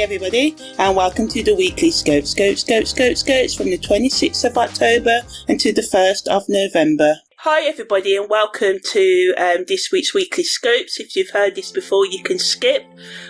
everybody, and welcome to the weekly scopes from the 26th of October until the 1st of November. Hi everybody, and welcome to this week's weekly scopes. If you've heard this before, you can skip,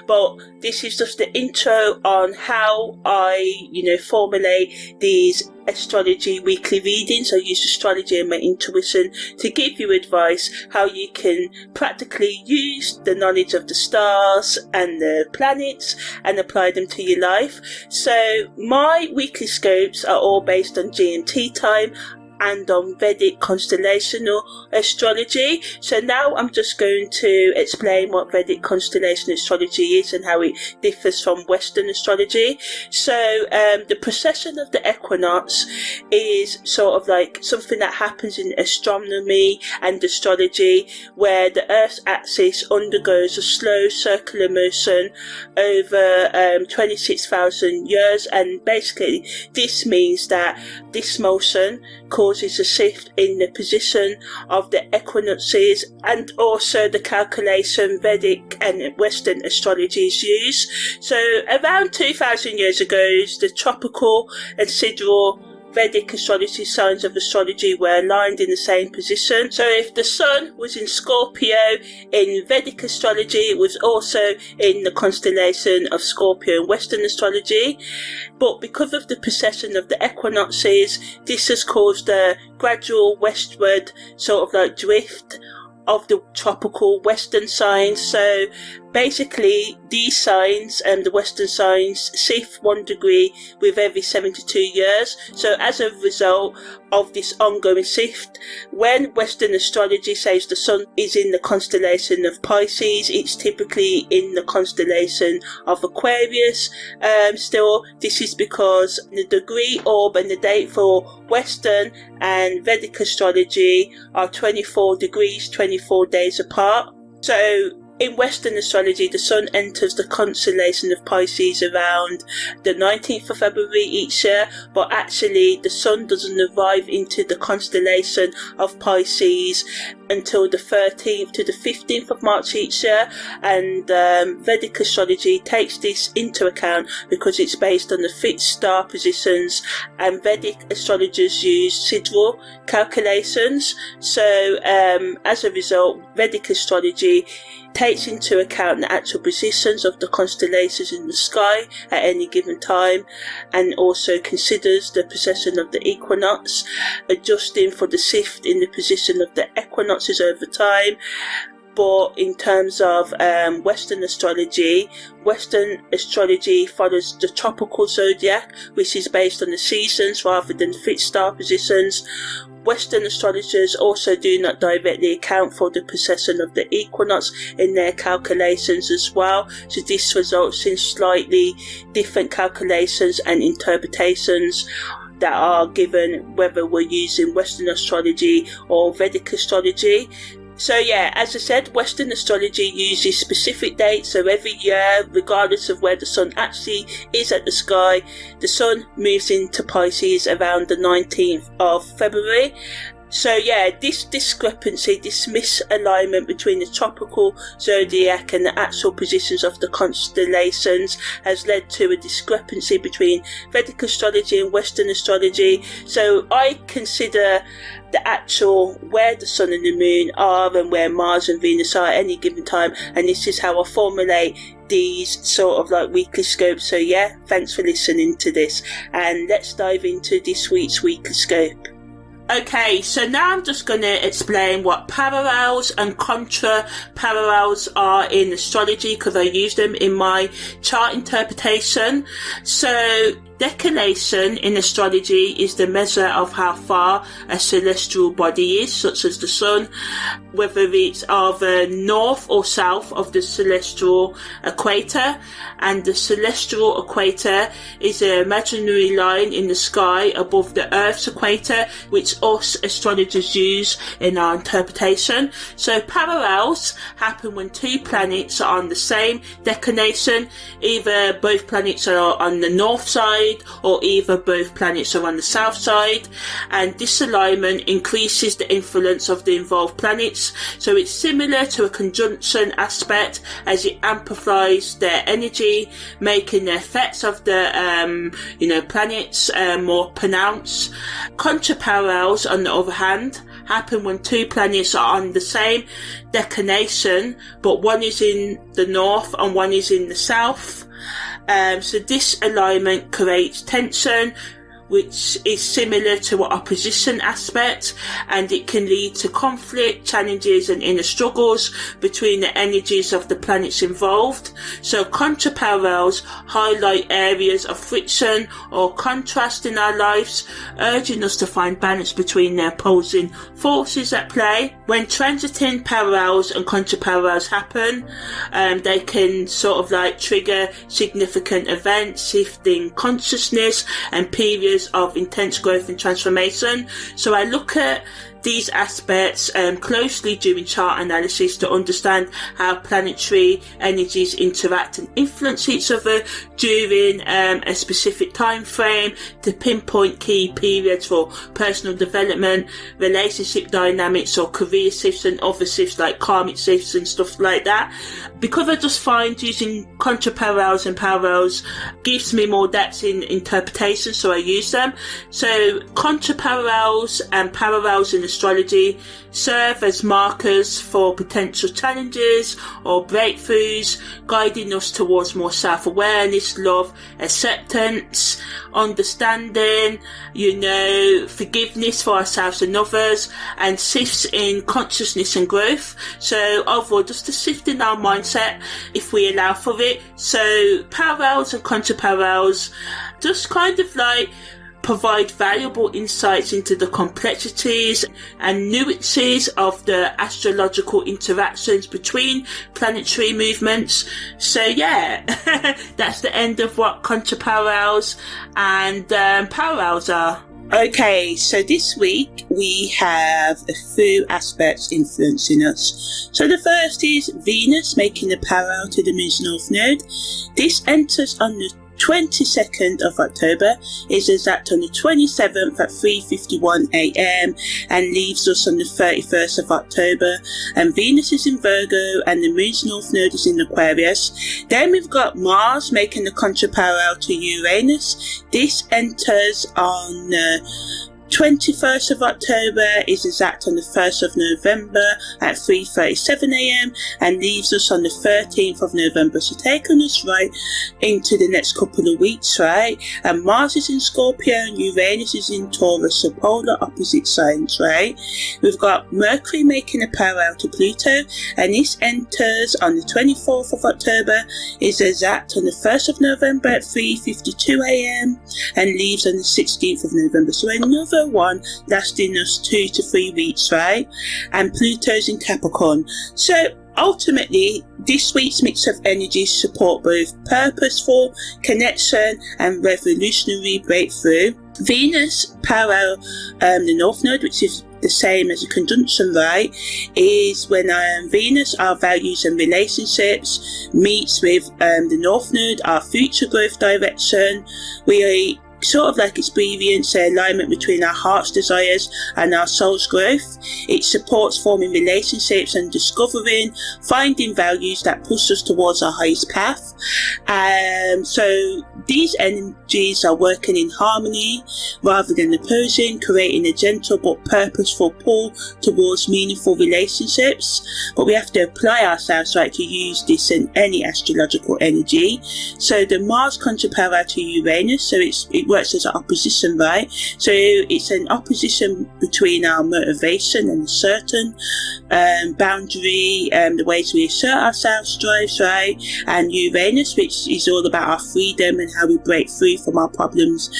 but this is just the intro on how I formulate these astrology weekly readings. I use astrology and my intuition to give you advice how you can practically use the knowledge of the stars and the planets and apply them to your life. So my weekly scopes are all based on GMT time and on Vedic Constellational Astrology. So now I'm just going to explain what Vedic Constellational Astrology is and how it differs from Western astrology. So the precession of the equinox is sort of like something that happens in astronomy and astrology, where the Earth's axis undergoes a slow circular motion over 26,000 years, and basically this means that this motion causes a shift in the position of the equinoxes and also the calculation Vedic and Western astrologies use. So around 2,000 years ago, the tropical and sidereal Vedic astrology signs of astrology were aligned in the same position. So if the sun was in Scorpio in Vedic astrology, it was also in the constellation of Scorpio in Western astrology. But because of the precession of the equinoxes, this has caused a gradual westward sort of like drift of the tropical Western signs. So basically these signs and the Western signs shift 1 degree with every 72 years. So as a result of this ongoing shift, when Western astrology says the sun is in the constellation of Pisces, it's typically in the constellation of Aquarius. Still, this is because the degree, orb and the date for Western and Vedic astrology are 24 degrees, 24 days apart. So in Western astrology, the sun enters the constellation of Pisces around the 19th of February each year, but actually the sun doesn't arrive into the constellation of Pisces until the 13th to the 15th of March each year, and Vedic astrology takes this into account because it's based on the fixed star positions, and Vedic astrologers use sidereal calculations. So as a result, Vedic astrology takes into account the actual positions of the constellations in the sky at any given time, and also considers the precession of the equinox, adjusting for the shift in the position of the equinoxes over time. But in terms of Western astrology follows the tropical zodiac, which is based on the seasons rather than fixed star positions. Western astrologers also do not directly account for the precession of the equinox in their calculations as well, so this results in slightly different calculations and interpretations that are given whether we're using Western astrology or Vedic astrology. So yeah, as I said, Western astrology uses specific dates, so every year, regardless of where the sun actually is at the sky, the sun moves into Pisces around the 19th of February. So yeah, this discrepancy, this misalignment between the tropical zodiac and the actual positions of the constellations has led to a discrepancy between Vedic astrology and Western astrology. So I consider the actual where the sun and the moon are and where Mars and Venus are at any given time, and this is how I formulate these sort of like weekly scopes. So yeah, thanks for listening to this, and let's dive into this week's weekly scope. Okay, so now I'm just going to explain what parallels and contra-parallels are in astrology, because I use them in my chart interpretation. So declination in astrology is the measure of how far a celestial body is, such as the sun, whether it's either north or south of the celestial equator. And the celestial equator is an imaginary line in the sky above the Earth's equator, which us astrologers use in our interpretation. So parallels happen when two planets are on the same declination. Either both planets are on the north side side, or either both planets are on the south side, and this alignment increases the influence of the involved planets. So it's similar to a conjunction aspect, as it amplifies their energy, making the effects of the planets more pronounced. Contra-parallels, on the other hand, happen when two planets are on the same declination, but one is in the north and one is in the south. So this alignment creates tension, which is similar to an opposition aspect, and it can lead to conflict, challenges and inner struggles between the energies of the planets involved. So contra-parallels highlight areas of friction or contrast in our lives, urging us to find balance between their opposing forces at play. When transiting parallels and contra-parallels happen, they can sort of like trigger significant events, shifting consciousness and periods of intense growth and transformation. So I look at these aspects closely during chart analysis to understand how planetary energies interact and influence each other during a specific time frame, to pinpoint key periods for personal development, relationship dynamics or career shifts, and other shifts like karmic shifts and stuff like that. Because I just find using contra-parallels and parallels gives me more depth in interpretation, so I use them. So contra-parallels and parallels in astrology serve as markers for potential challenges or breakthroughs, guiding us towards more self-awareness, love, acceptance, understanding, forgiveness for ourselves and others, and shifts in consciousness and growth. So overall, just a shift in our mindset if we allow for it. So parallels and contra-parallels just kind of like provide valuable insights into the complexities and nuances of the astrological interactions between planetary movements. So yeah, that's the end of what contra-parallels and parallels are. Okay, so this week we have a few aspects influencing us. So the first is Venus making a parallel to the Moon's North Node. This enters on the 22nd of October, is exact on the 27th at 3:51 a.m. and leaves us on the 31st of October. And Venus is in Virgo and the Moon's North Node is in Aquarius. Then we've got Mars making the contra-parallel to Uranus. This enters on 21st of October, is exact on the 1st of November at 3:37 a.m. and leaves us on the 13th of November. So taking us right into the next couple of weeks, right? And Mars is in Scorpio and Uranus is in Taurus, so polar opposite signs, right? We've got Mercury making a parallel to Pluto, and this enters on the 24th of October, is exact on the 1st of November at 3:52 a.m. and leaves on the 16th of November. So another one lasting us 2 to 3 weeks, right? And Pluto's in Capricorn. So ultimately, this week's mix of energies support both purposeful connection and revolutionary breakthrough. Venus parallel the North Node, which is the same as a conjunction, right, is when Venus, our values and relationships, meets with the North Node, our future growth direction. We sort of like experience an alignment between our heart's desires and our soul's growth. It supports forming relationships and discovering, finding values that push us towards our highest path. So these energies are working in harmony rather than opposing, creating a gentle but purposeful pull towards meaningful relationships. But we have to apply ourselves, right, to use this in any astrological energy. So the Mars contra-parallel to Uranus, so it works as an opposition, right? So it's an opposition between our motivation and a certain boundary, the ways we assert ourselves drives, right? And Uranus, which is all about our freedom and how we break free from our problems.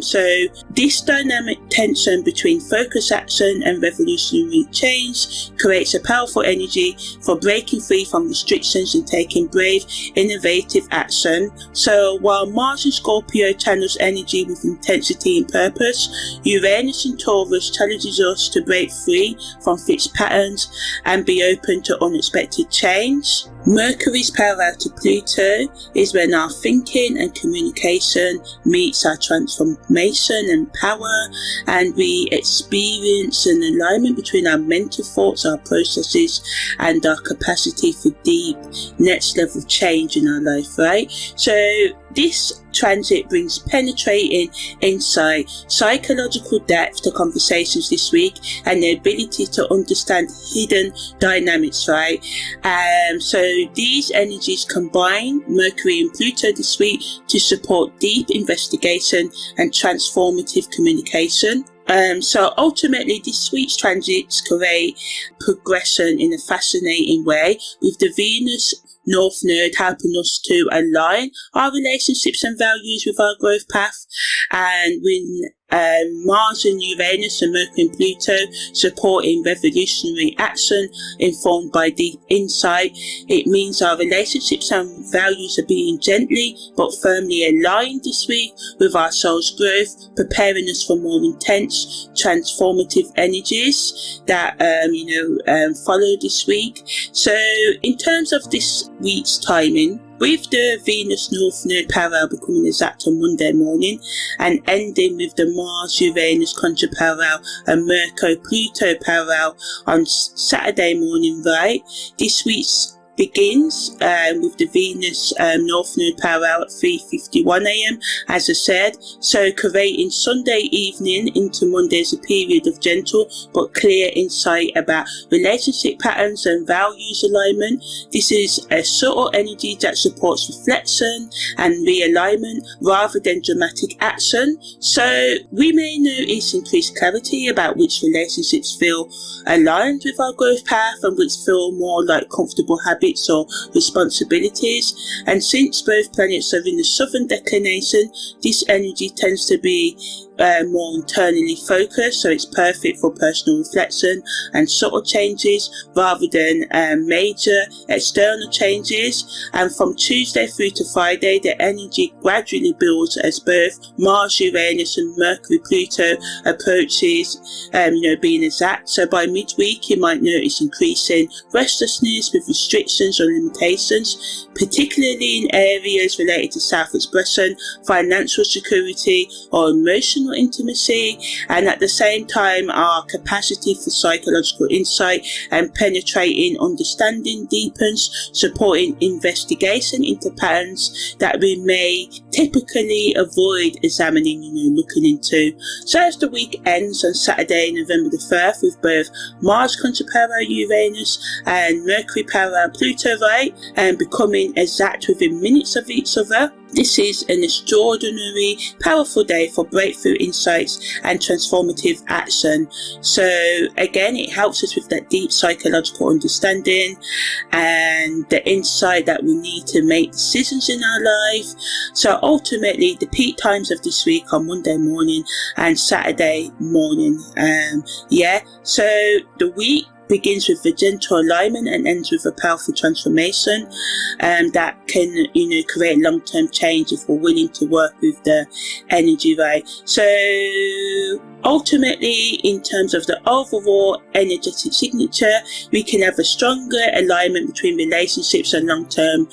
So this dynamic tension between focus action and revolutionary change creates a powerful energy for breaking free from restrictions and taking brave, innovative action. So while Mars in Scorpio channels energy with intensity and purpose. Uranus in Taurus challenges us to break free from fixed patterns and be open to unexpected change. Mercury's parallel to Pluto is when our thinking and communication meets our transformation and power, and we experience an alignment between our mental thoughts, our processes, and our capacity for deep next level change in our life, right? So this transit brings penetrating insight, psychological depth to conversations this week, and the ability to understand hidden dynamics, right? So these energies combine, Mercury and Pluto this week, to support deep investigation and transformative communication. So ultimately this week's transits create progression in a fascinating way, with the Venus North Node helping us to align our relationships and values with our growth path, and when Mars and Uranus and Mercury and Pluto supporting revolutionary action informed by deep insight, it means our relationships and values are being gently but firmly aligned this week with our soul's growth, preparing us for more intense transformative energies that follow this week. So in terms of this week's timing, with the Venus North Node parallel becoming exact on Monday morning and ending with the Mars-Uranus Contra-Parallel and Mercury-Pluto parallel on Saturday morning, right? This week's begins with the Venus North Node parallel at 3:51 a.m. as I said, so creating Sunday evening into Monday as a period of gentle but clear insight about relationship patterns and values alignment. This is a subtle energy that supports reflection and realignment rather than dramatic action, so we may notice increased clarity about which relationships feel aligned with our growth path and which feel more like comfortable habits or responsibilities. And since both planets are in the southern declination, this energy tends to be more internally focused, so it's perfect for personal reflection and subtle changes rather than major external changes. And from Tuesday through to Friday, the energy gradually builds as both Mars, Uranus and Mercury, Pluto approaches being exact. So by midweek you might notice increasing restlessness with restrictions or limitations, particularly in areas related to self-expression, financial security or emotional intimacy, and at the same time our capacity for psychological insight and penetrating understanding deepens, supporting investigation into patterns that we may typically avoid examining, looking into. So as the week ends on Saturday, November the 3rd, with both Mars Contra-Parallel Uranus and Mercury Parallel Pluto, right, and becoming exact within minutes of each other, this is an extraordinary, powerful day for breakthrough insights and transformative action. So again, it helps us with that deep psychological understanding and the insight that we need to make decisions in our life. So ultimately, the peak times of this week are Monday morning and Saturday morning. So the week begins with a gentle alignment and ends with a powerful transformation that can create long-term change if we're willing to work with the energy, right? So ultimately, in terms of the overall energetic signature, we can have a stronger alignment between relationships and long-term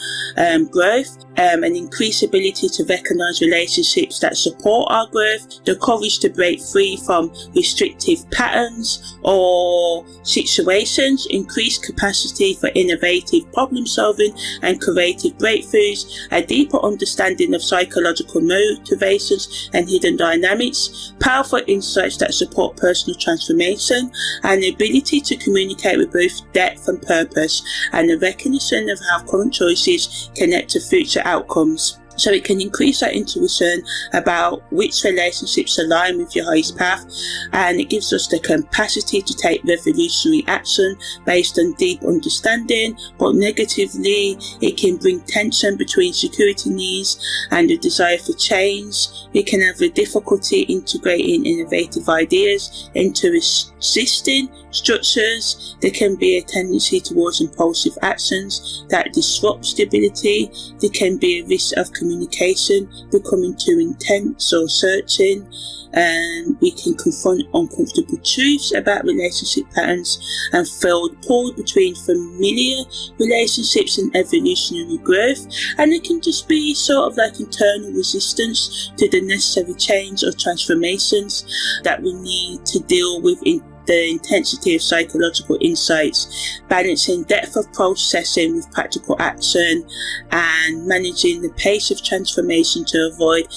growth, an increased ability to recognize relationships that support our growth, the courage to break free from restrictive patterns or situations, increased capacity for innovative problem solving and creative breakthroughs, a deeper understanding of psychological motivations and hidden dynamics, powerful insights that support personal transformation, and the ability to communicate with both depth and purpose, and the recognition of how current choices connect to future outcomes. So it can increase our intuition about which relationships align with your highest path, and it gives us the capacity to take revolutionary action based on deep understanding. But negatively, it can bring tension between security needs and the desire for change. We can have a difficulty integrating innovative ideas into existing structures. There can be a tendency towards impulsive actions that disrupt stability. There can be a risk of communication communication becoming too intense or searching, and we can confront uncomfortable truths about relationship patterns and feel pulled between familiar relationships and evolutionary growth, and it can just be sort of like internal resistance to the necessary change or transformations that we need to deal with in the intensity of psychological insights, balancing depth of processing with practical action, and managing the pace of transformation to avoid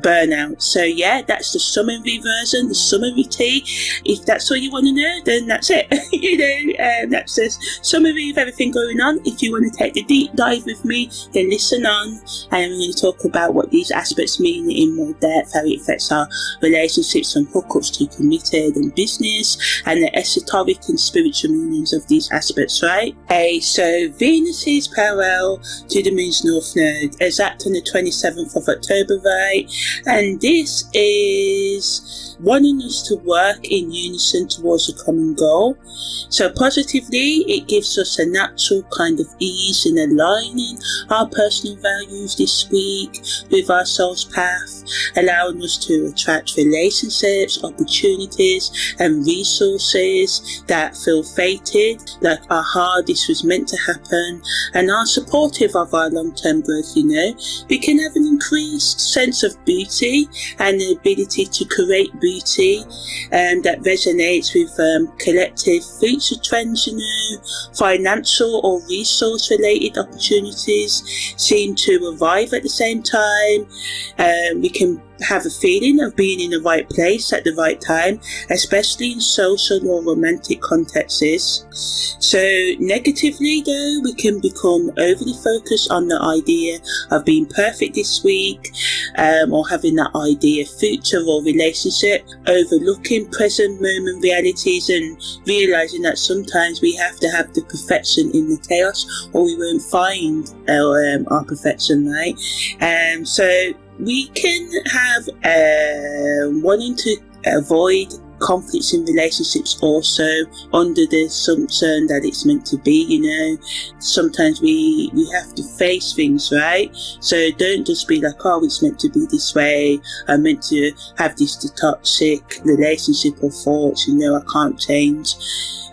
burnout. So yeah, that's the summary version, the summary tea. If that's all you want to know, then that's it. That's a summary of everything going on. If you want to take the deep dive with me, then listen on, and we're going to talk about what these aspects mean in more depth, how it affects our relationships and hookups to committed and business, and the esoteric and spiritual meanings of these aspects, right? So Venus is parallel to the moon's north node, exact on the 27th of October, right? And this is wanting us to work in unison towards a common goal. So positively, it gives us a natural kind of ease in aligning our personal values this week with our soul's path, allowing us to attract relationships, opportunities and resources that feel fated, like this was meant to happen, and are supportive of our long-term growth. We can have an increased sense of beauty and the ability to create beauty that resonates with collective future trends. Financial or resource related opportunities seem to arrive at the same time. We can have a feeling of being in the right place at the right time, especially in social or romantic contexts. So negatively though, we can become overly focused on the idea of being perfect this week, or having that idea of future or relationship, overlooking present moment realities and realizing that sometimes we have to have the perfection in the chaos or we won't find our perfection, right? So we can have wanting to avoid conflicts in relationships also under the assumption that it's meant to be. Sometimes we have to face things, right? So don't just be like, it's meant to be this way, I'm meant to have this toxic relationship or thoughts, I can't change.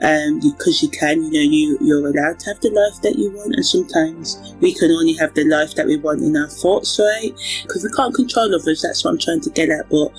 Because you can, you're allowed to have the life that you want, and sometimes we can only have the life that we want in our thoughts, right? Because we can't control others, that's what I'm trying to get at. But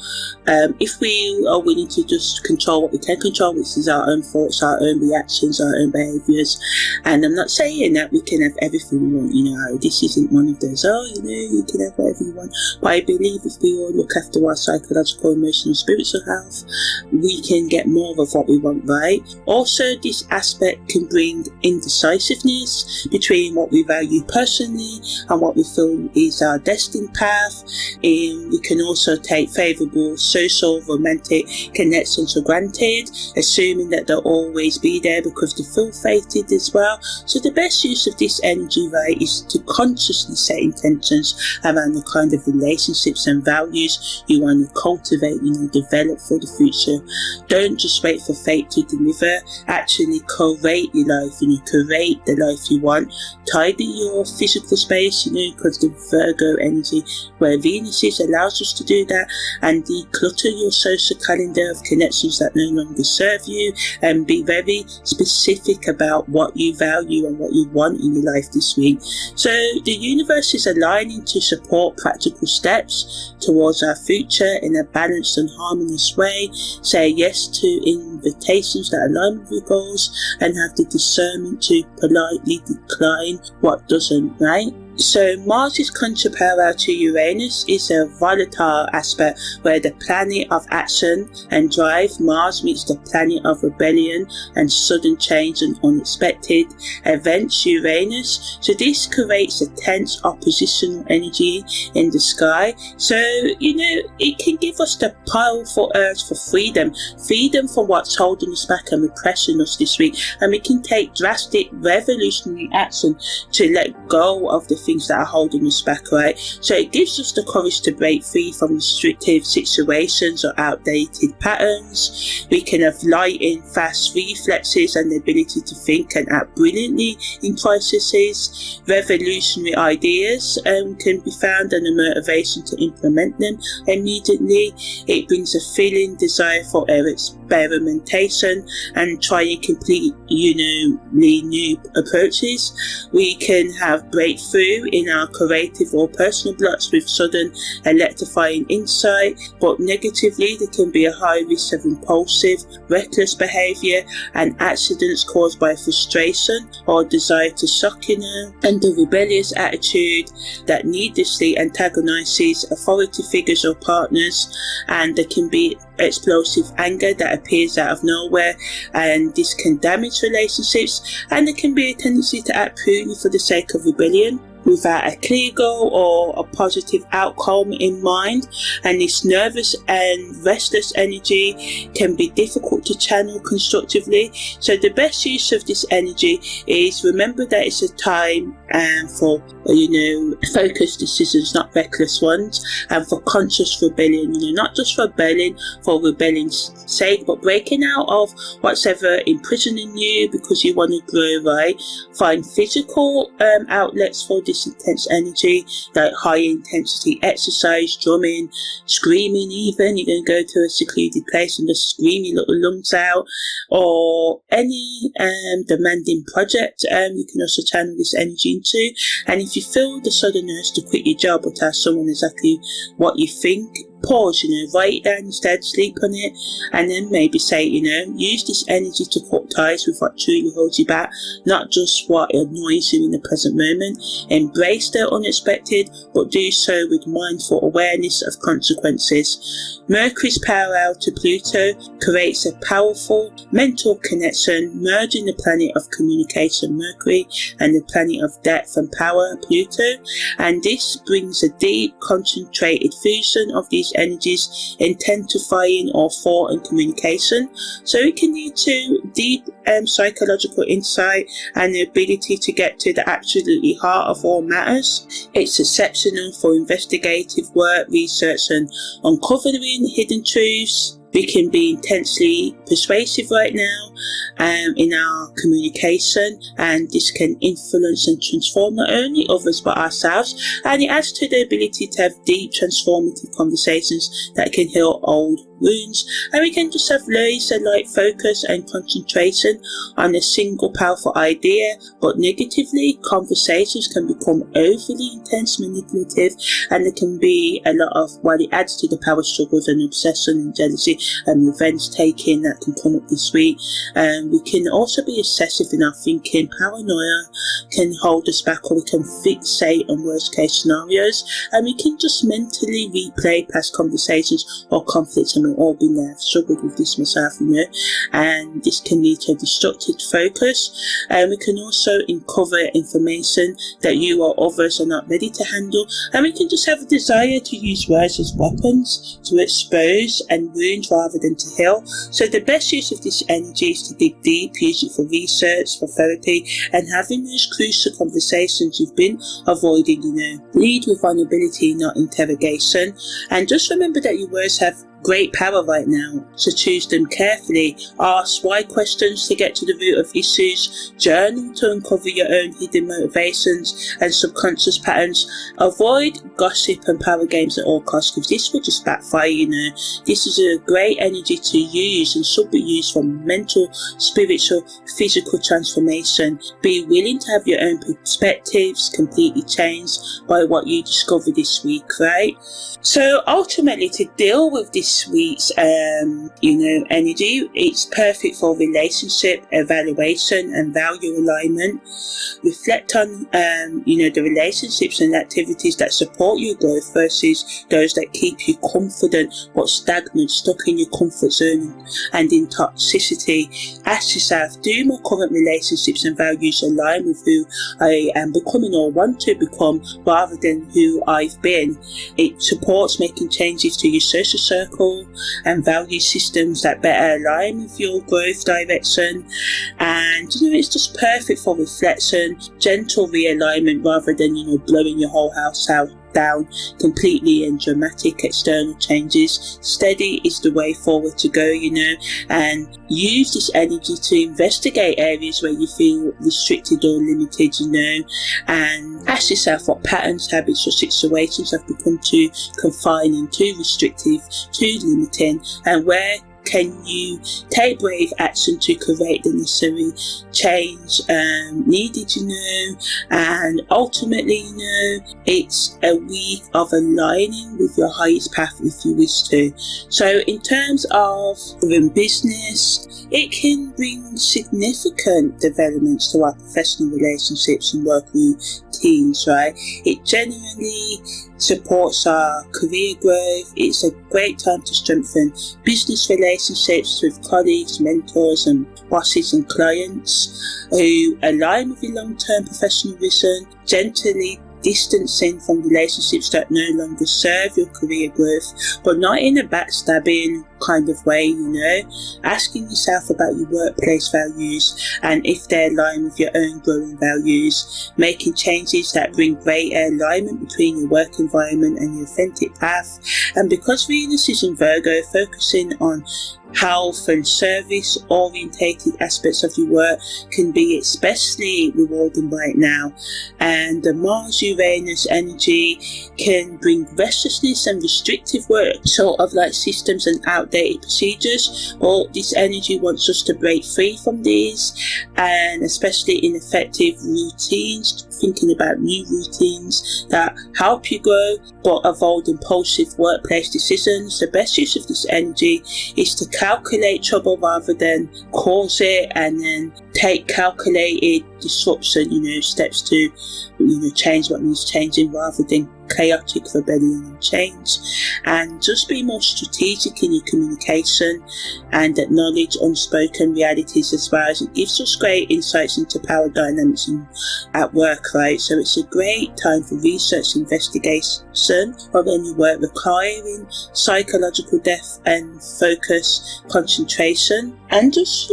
if we are willing to just control what we can control, which is our own thoughts, our own reactions, our own behaviours, and I'm not saying that we can have everything we want, this isn't one of those, you can have whatever you want, but I believe if we all look after our psychological, emotional, spiritual health, we can get more of what we want, right? Also, this aspect can bring indecisiveness between what we value personally and what we feel is our destined path. We can also take favourable social, romantic connections for granted, assuming that they'll always be there because they feel fated as well. So the best use of this energy, right, is to consciously set intentions around the kind of relationships and values you want to cultivate, develop for the future. Don't just wait for fate to deliver. Actually curate your life, curate the life you want. Tidy your physical space, because the Virgo energy where Venus is allows us to do that, and declutter your social calendar of connections that no longer serve you, and be very specific about what you value and what you want in your life this week. So the universe is aligning to support practical steps towards our future in a balanced and harmonious way. Say yes to invitations that align with your goals, and have the discernment to politely decline what doesn't, right? So Mars is contra-parallel to Uranus is a volatile aspect where the planet of action and drive, Mars, meets the planet of rebellion and sudden change and unexpected events, Uranus. So this creates a tense oppositional energy in the sky. So, it can give us the powerful urge for freedom from what's holding us back and repressing us this week. And we can take drastic revolutionary action to let go of the things that are holding us back, right? So it gives us the courage to break free from restrictive situations or outdated patterns. We can have lightning, fast reflexes and the ability to think and act brilliantly in crises. Revolutionary ideas can be found and a motivation to implement them immediately. It brings a feeling, desire for experimentation and trying completely new approaches. We can have breakthrough in our creative or personal blocks with sudden electrifying insight, but negatively there can be a high risk of impulsive, reckless behaviour and accidents caused by frustration or desire to suck, and the rebellious attitude that needlessly antagonises authority figures or partners, and there can be explosive anger that appears out of nowhere, and this can damage relationships, and there can be a tendency to act purely for the sake of rebellion without a clear goal or a positive outcome in mind, and this nervous and restless energy can be difficult to channel constructively. So the best use of this energy is remember that it's a time for focused decisions, not reckless ones, and for conscious rebellion, not just rebelling for rebellion's sake, but breaking out of what's ever imprisoning you because you want to grow, right? Find physical outlets for this intense energy, like high intensity exercise, drumming, screaming even. You're going to go to a secluded place and just scream your little lungs out, or any demanding project you can also channel this energy into. And if you feel the sudden urge to quit your job or tell someone exactly what you think, pause, write it down instead, sleep on it, and then maybe say, use this energy to cut ties with what truly holds you back, not just what annoys you in the present moment. Embrace the unexpected, but do so with mindful awareness of consequences. Mercury's parallel to Pluto creates a powerful mental connection, merging the planet of communication, Mercury, and the planet of depth and power, Pluto, and this brings a deep, concentrated fusion of these energies, intensifying our thought and communication. So it can lead to deep psychological insight and the ability to get to the absolutely heart of all matters. It's exceptional for investigative work, research and uncovering hidden truths. We can be intensely persuasive right now in our communication, and this can influence and transform not only others but ourselves, and it adds to the ability to have deep transformative conversations that can heal old wounds. And we can just have laser-like focus and concentration on a single powerful idea, but negatively conversations can become overly intense, manipulative, and there can be a lot of, it adds to the power struggles and obsession and jealousy and revenge taking that can come up this week. We can also be excessive in our thinking. Paranoia can hold us back, or we can fixate on worst case scenarios, and we can just mentally replay past conversations or conflicts. And we've all been there. I've struggled with this myself, and this can lead to a destructive focus. And we can also uncover information that you or others are not ready to handle, and we can just have a desire to use words as weapons to expose and wound rather than to heal. So the best use of this energy is to dig deep, use it for research, for therapy, and having those crucial conversations you've been avoiding. Lead with vulnerability, not interrogation, and just remember that your words have great power right now, so choose them carefully. Ask why questions to get to the root of issues. Journal to uncover your own hidden motivations and subconscious patterns. Avoid gossip and power games at all costs, because this will just backfire. This is a great energy to use and should be used for mental, spiritual, physical transformation. Be willing to have your own perspectives completely changed by what you discover this week, right? So ultimately, to deal with this week's energy, it's perfect for relationship evaluation and value alignment. Reflect on the relationships and activities that support your growth versus those that keep you confident but stagnant, stuck in your comfort zone and in toxicity. Ask yourself, do my current relationships and values align with who I am becoming or want to become rather than who I've been? It supports making changes to your social circle people and value systems that better align with your growth direction. And it's just perfect for reflection, gentle realignment rather than blowing your whole house down completely and dramatic external changes. Steady is the way forward to go, and use this energy to investigate areas where you feel restricted or limited, and ask yourself what patterns, habits or situations have become too confining, too restrictive, too limiting, and where can you take brave action to create the necessary change needed, and ultimately, it's a week of aligning with your highest path if you wish to. So in terms of business, it can bring significant developments to our professional relationships and work routines, right? It genuinely supports our career growth. It's a great time to strengthen business relationships with colleagues, mentors and bosses and clients who align with your long-term professional vision, gently distancing from relationships that no longer serve your career growth, but not in a backstabbing kind of way, asking yourself about your workplace values and if they align with your own growing values, making changes that bring greater alignment between your work environment and your authentic path. And because Venus is in Virgo, focusing on health and service orientated aspects of your work can be especially rewarding right now, and the Mars Uranus energy can bring restlessness and restrictive work, sort of like systems and outdated procedures. Well, this energy wants us to break free from these, and especially in effective routines, thinking about new routines that help you grow but avoid impulsive workplace decisions. The best use of this energy is to calculate trouble rather than cause it, and then take calculated disruption, steps to change what needs changing rather than chaotic rebellion and change. And just be more strategic in your communication and acknowledge unspoken realities as well, as it gives us great insights into power dynamics at work, right? So it's a great time for research, investigation of any work requiring psychological depth and focus, concentration, and just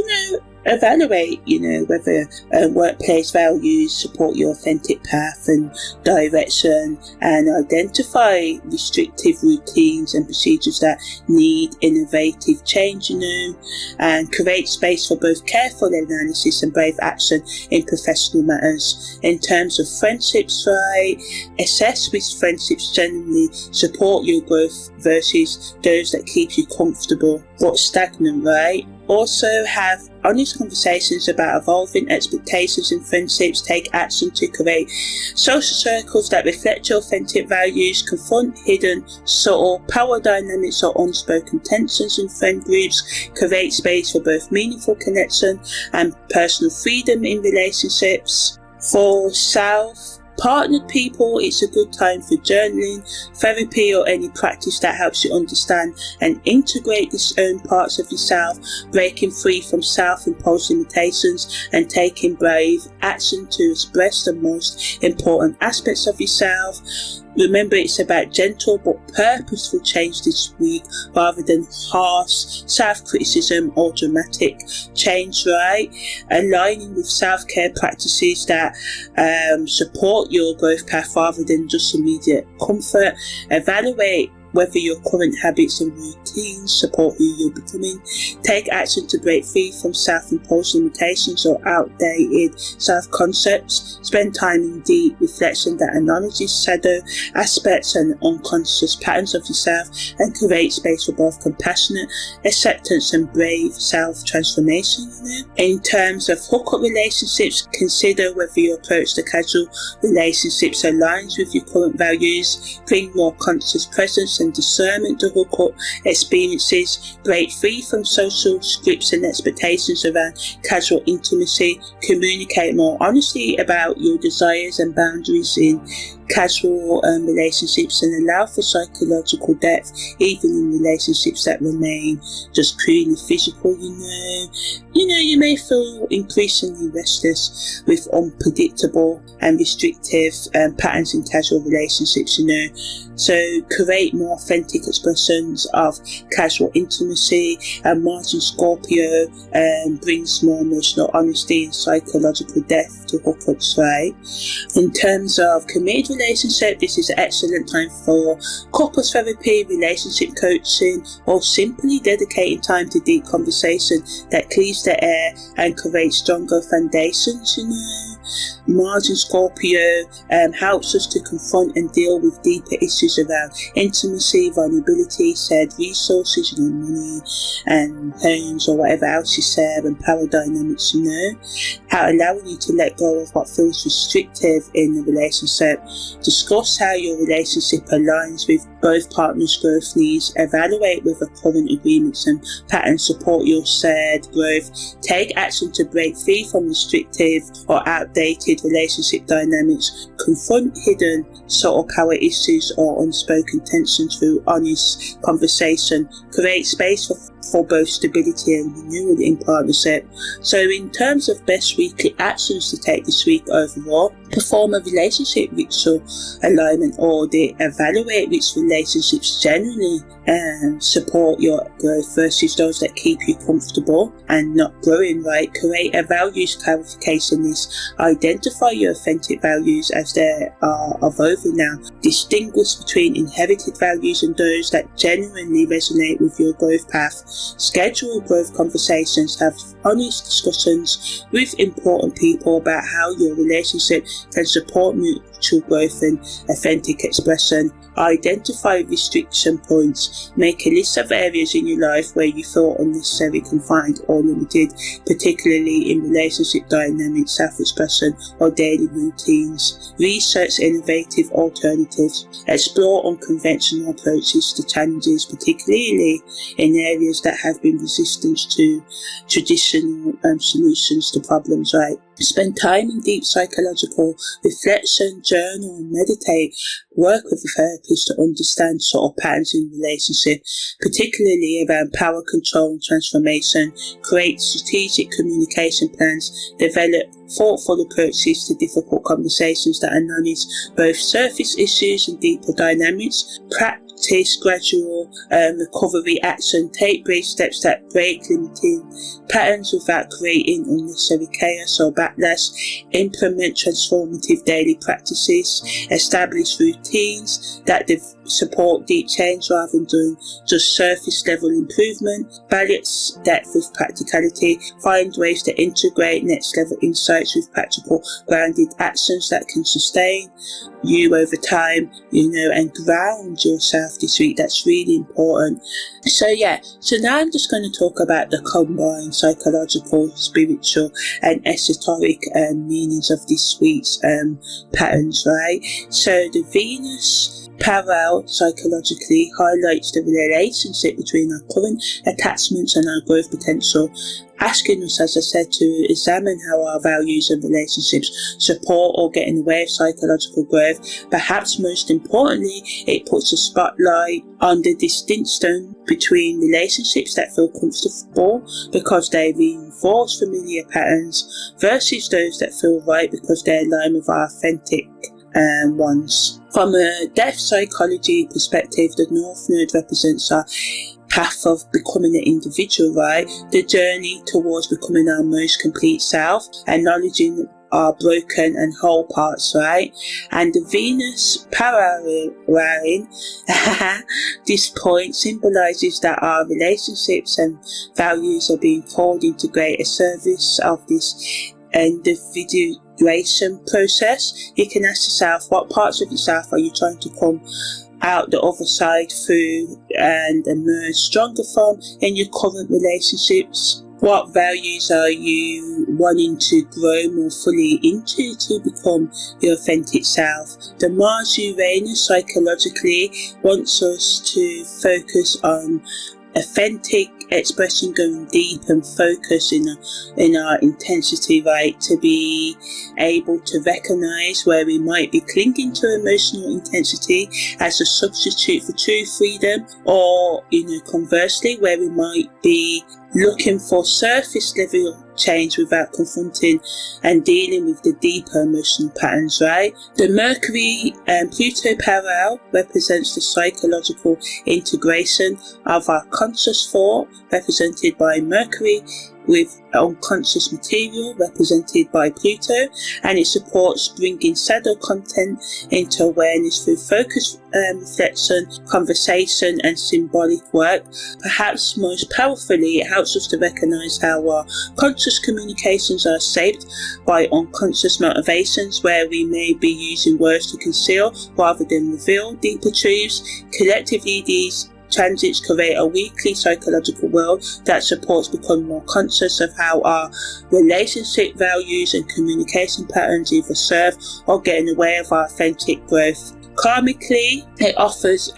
evaluate, whether workplace values support your authentic path and direction, and identify restrictive routines and procedures that need innovative change, and create space for both careful analysis and brave action in professional matters. In terms of friendships, right, assess which friendships genuinely support your growth versus those that keep you comfortable but stagnant, right? Also have honest conversations about evolving expectations in friendships. Take action to create social circles that reflect your authentic values. Confront hidden, subtle power dynamics or unspoken tensions in friend groups. Create space for both meaningful connection and personal freedom in relationships. For partnered people, it's a good time for journaling, therapy or any practice that helps you understand and integrate these own parts of yourself, breaking free from self-imposed limitations and taking brave action to express the most important aspects of yourself. Remember, it's about gentle but purposeful change this week rather than harsh self-criticism or dramatic change, right? Aligning with self-care practices that support your growth path rather than just immediate comfort. Evaluate whether your current habits and routines support who you're becoming. Take action to break free from self-imposed limitations or outdated self-concepts. Spend time in deep reflection that acknowledges shadow aspects and unconscious patterns of yourself, and create space for both compassionate acceptance and brave self-transformation. In terms of hookup relationships, consider whether your approach to casual relationships aligns with your current values. Bring more conscious presence and discernment to hookup experiences. Break free from social scripts and expectations around casual intimacy. Communicate more honestly about your desires and boundaries in casual relationships and allow for psychological depth even in relationships that remain just purely physical. You may feel increasingly restless with unpredictable and restrictive patterns in casual relationships. So create more authentic expressions of casual intimacy, and Mars in Scorpio brings more emotional honesty and psychological depth to hookups, right? In terms of committed relationship, this is an excellent time for couples therapy, relationship coaching, or simply dedicating time to deep conversation that clears the air and creates stronger foundations. Mars in Scorpio helps us to confront and deal with deeper issues around intimacy, vulnerability, shared resources, money and homes or whatever else you share, and power dynamics, how allowing you to let go of what feels restrictive in the relationship. Discuss how your relationship aligns with both partners' growth needs. Evaluate whether current agreements and patterns support your shared growth. Take action to break free from restrictive or outdated relationship dynamics. Confront hidden subtle power issues or unspoken tensions through honest conversation. Create space for both stability and renewal in partnership. So in terms of best weekly actions to take this week overall, perform a relationship ritual alignment audit. Evaluate which relationships generally support your growth versus those that keep you comfortable and not growing, right? Create a values clarification list. Identify your authentic values as there are evolving now. Distinguish between inherited values and those that genuinely resonate with your growth path. Schedule growth conversations. Have honest discussions with important people about how your relationship can support mutual growth and authentic expression. Identify restriction points. Make a list of areas in your life where you feel unnecessarily confined or limited, particularly in relationship dynamics, self-expression or daily routines. Research innovative alternatives. Explore unconventional approaches to challenges, particularly in areas that have been resistant to traditional solutions to problems, right? Spend time in deep psychological reflection, journal, meditate. Work with a therapist to understand subtle patterns in relationship, particularly around power, control and transformation. Create strategic communication plans. Develop thoughtful approaches to difficult conversations that acknowledge both surface issues and deeper dynamics. Practice gradual recovery action. Take brave steps that break limiting patterns without creating unnecessary chaos or backlash. Implement transformative daily practices. Establish routines that support deep change rather than doing just surface level improvement. Balance depth with practicality. Find ways to integrate next level insights with practical grounded actions that can sustain you over time, and ground yourself this week. That's really important. So now I'm just going to talk about the combined psychological, spiritual and esoteric meanings of this week's patterns, right? So the Venus Parallel psychologically highlights the relationship between our current attachments and our growth potential, asking us, as I said, to examine how our values and relationships support or get in the way of psychological growth. Perhaps most importantly, it puts a spotlight on the distinction between relationships that feel comfortable because they reinforce familiar patterns versus those that feel right because they align with our authentic ones. From a depth psychology perspective, the North Node represents our path of becoming an individual, right? The journey towards becoming our most complete self, acknowledging our broken and whole parts, right? And the Venus paralleling this point symbolizes that our relationships and values are being called into greater service of this individuation process. You can ask yourself, what parts of yourself are you trying to come out the other side through and emerge stronger from in your current relationships? What values are you wanting to grow more fully into to become your authentic self? The Mars-Uranus psychologically wants us to focus on authentic expression, going deep and focus in our intensity, right? To be able to recognize where we might be clinging to emotional intensity as a substitute for true freedom, or, conversely, where we might be looking for surface level change without confronting and dealing with the deeper emotional patterns, right? The Mercury and Pluto parallel represents the psychological integration of our conscious thought, represented by Mercury, with unconscious material represented by Pluto, and it supports bringing shadow content into awareness through focused reflection, conversation and symbolic work. Perhaps most powerfully, it helps us to recognize how our conscious communications are shaped by unconscious motivations, where we may be using words to conceal rather than reveal deeper truths. Collectively, these transits create a weekly psychological world that supports becoming more conscious of how our relationship values and communication patterns either serve or get in the way of our authentic growth. Karmically, it offers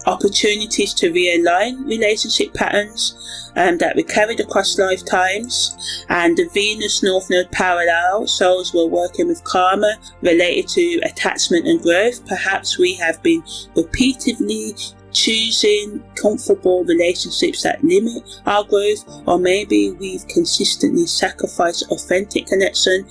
opportunities to realign relationship patterns that we carried across lifetimes, and the Venus North Node parallel souls were working with karma related to attachment and growth. Perhaps we have been repeatedly choosing comfortable relationships that limit our growth, or maybe we've consistently sacrificed authentic connection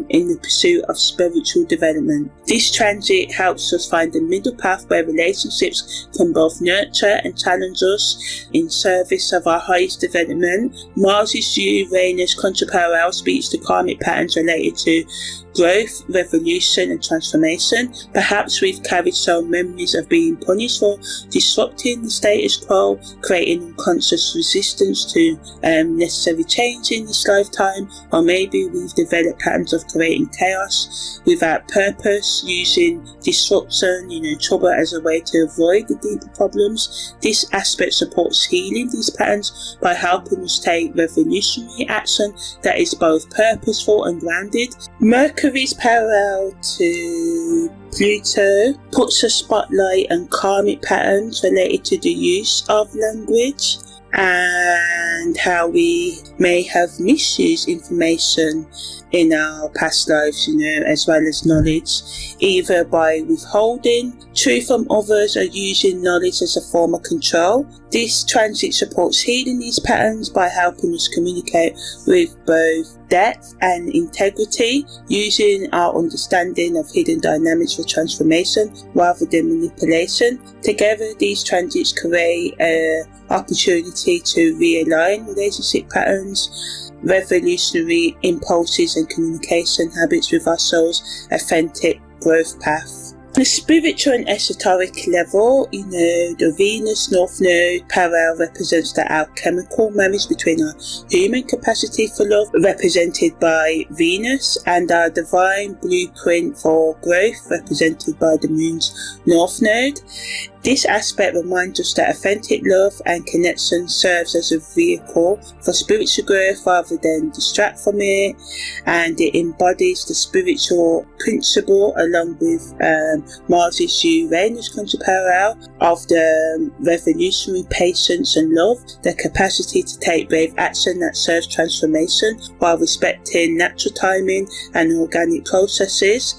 in the pursuit of spiritual development. This transit helps us find the middle path where relationships can both nurture and challenge us in service of our highest development. Mars's Uranus Contra-Parallel speaks to karmic patterns related to growth, revolution and transformation. Perhaps we've carried some memories of being punished for disrupting the status quo, creating unconscious resistance to necessary change in this lifetime, or maybe we've developed patterns of creating chaos without purpose, using disruption, trouble as a way to avoid the deeper problems. This aspect supports healing these patterns by helping us take revolutionary action that is both purposeful and grounded. Mercury's parallel to Pluto puts a spotlight on karmic patterns related to the use of language and how we may have misused information in our past lives, as well as knowledge, either by withholding truth from others or using knowledge as a form of control. This transit supports healing these patterns by helping us communicate with both depth and integrity, using our understanding of hidden dynamics for transformation rather than manipulation. Together, these transits create an opportunity to realign relationship patterns, revolutionary impulses and communication habits with our soul's authentic growth path. The spiritual and esoteric level, the Venus North Node parallel represents the alchemical marriage between our human capacity for love, represented by Venus, and our divine blueprint for growth, represented by the Moon's North Node. This aspect reminds us that authentic love and connection serves as a vehicle for spiritual growth rather than distract from it, and it embodies the spiritual principle along with Mars's Uranus Contra-Parallel of the revolutionary patience and love, the capacity to take brave action that serves transformation while respecting natural timing and organic processes.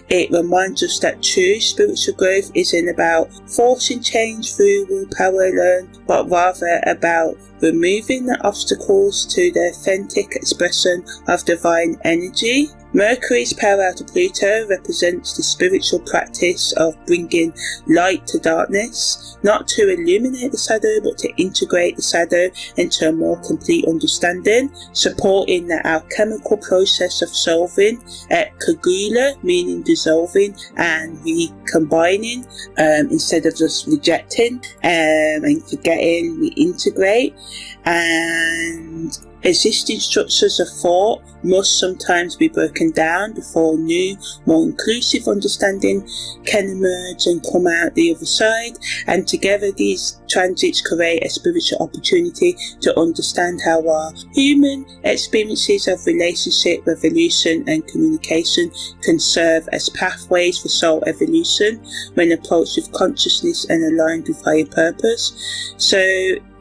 It reminds us that true spiritual growth isn't about forcing change through willpower alone, but rather about removing the obstacles to the authentic expression of divine energy. Mercury's parallel to Pluto represents the spiritual practice of bringing light to darkness, not to illuminate the shadow but to integrate the shadow into a more complete understanding, supporting the alchemical process of solving, kagula meaning dissolving and recombining, instead of just rejecting and forgetting, we integrate. And existing structures of thought must sometimes be broken down before new, more inclusive understanding can emerge and come out the other side. And together these transits create a spiritual opportunity to understand how our human experiences of relationship, revolution and communication can serve as pathways for soul evolution when approached with consciousness and aligned with higher purpose. So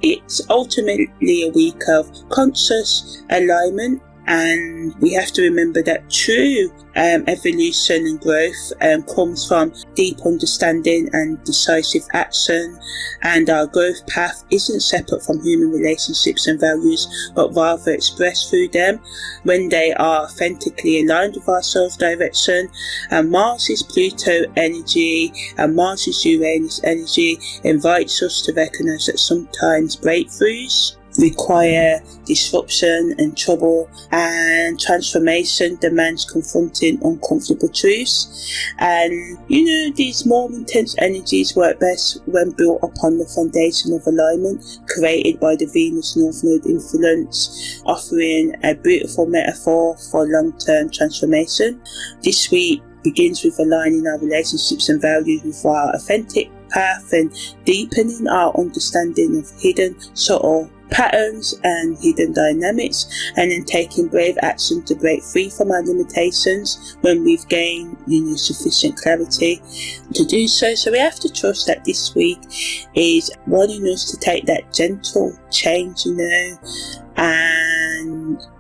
it's ultimately a week of conscious alignment, and we have to remember that true evolution and growth comes from deep understanding and decisive action, and our growth path isn't separate from human relationships and values, but rather expressed through them when they are authentically aligned with our soul's direction. And Mars's Pluto energy and Mars's Uranus energy invites us to recognize that sometimes breakthroughs require disruption and trouble, and transformation demands confronting uncomfortable truths. And these more intense energies work best when built upon the foundation of alignment created by the Venus North Node influence, offering a beautiful metaphor for long-term transformation. This week begins with aligning our relationships and values with our authentic path and deepening our understanding of hidden, subtle patterns and hidden dynamics, and then taking brave action to break free from our limitations when we've gained sufficient clarity to do so. So we have to trust that this week is wanting us to take that gentle change, and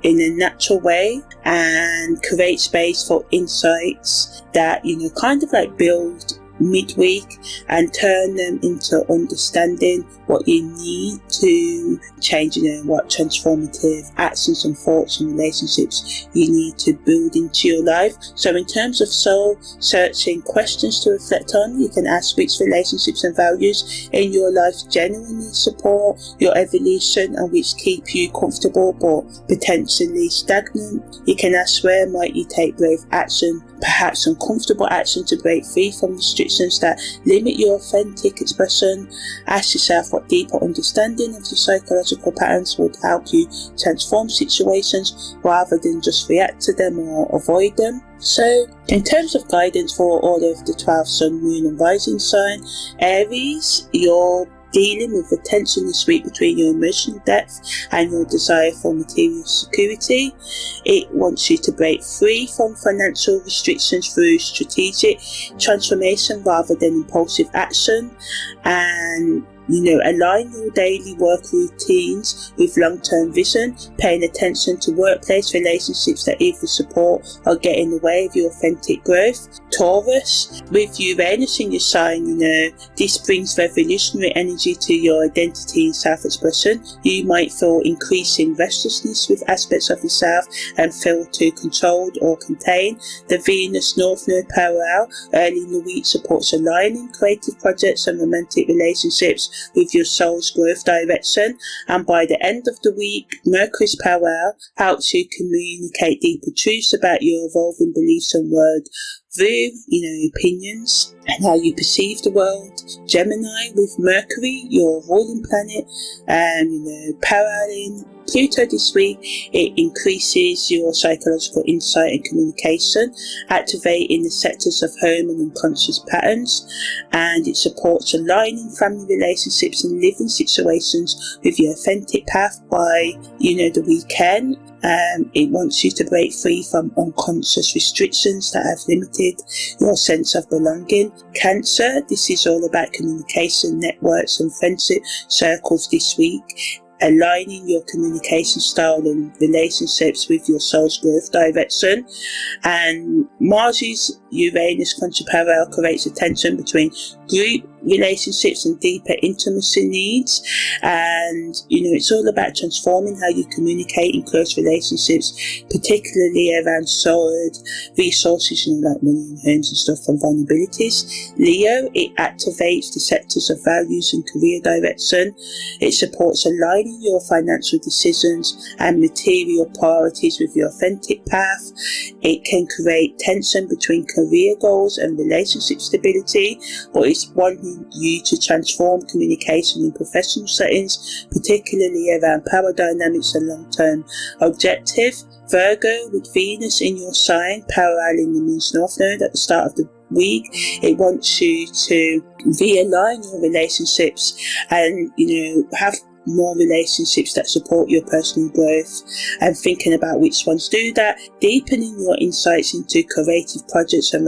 in a natural way, and create space for insights that kind of like build midweek and turn them into understanding what you need to change, what transformative actions and thoughts and relationships you need to build into your life. So in terms of soul searching questions to reflect on, you can ask which relationships and values in your life genuinely support your evolution and which keep you comfortable but potentially stagnant. You can ask where might you take brave action, perhaps uncomfortable action, to break free from restrictions that limit your authentic expression. Ask yourself what deeper understanding of your psychological patterns would help you transform situations rather than just react to them or avoid them. So in terms of guidance for all of the 12 sun, moon and rising sign, Aries, you're dealing with the tension this week between your emotional depth and your desire for material security. It wants you to break free from financial restrictions through strategic transformation rather than impulsive action, and align your daily work routines with long-term vision, paying attention to workplace relationships that either support or get in the way of your authentic growth. Taurus, with Uranus in your sign, this brings revolutionary energy to your identity and self-expression. You might feel increasing restlessness with aspects of yourself and feel too controlled or contained. The Venus North Node Parallel early in the week supports aligning creative projects and romantic relationships with your soul's growth direction, and by the end of the week, Mercury's Parallel helps you communicate deeper truths about your evolving beliefs and world view, opinions and how you perceive the world. Gemini, with Mercury, your ruling planet, and paralleling Pluto this week, it increases your psychological insight and communication, activating the sectors of home and unconscious patterns, and it supports aligning family relationships and living situations with your authentic path by, the weekend. It wants you to break free from unconscious restrictions that have limited your sense of belonging. Cancer, this is all about communication, networks and friendship circles this week, aligning your communication style and relationships with your soul's growth direction. And Mars's Uranus Contra-Parallel creates a tension between group relationships and deeper intimacy needs, and it's all about transforming how you communicate in close relationships, particularly around solid resources, like money and homes and stuff, and vulnerabilities. Leo, it activates the sectors of values and career direction. It supports aligning your financial decisions and material priorities with your authentic path. It can create tension between career goals and relationship stability, or it's wanting you to transform communication in professional settings, particularly around power dynamics and long-term objective. Virgo, with Venus in your sign, paralleling the moon's north node at the start of the week. It wants you to realign your relationships and, have more relationships that support your personal growth, and thinking about which ones do that, deepening your insights into creative projects and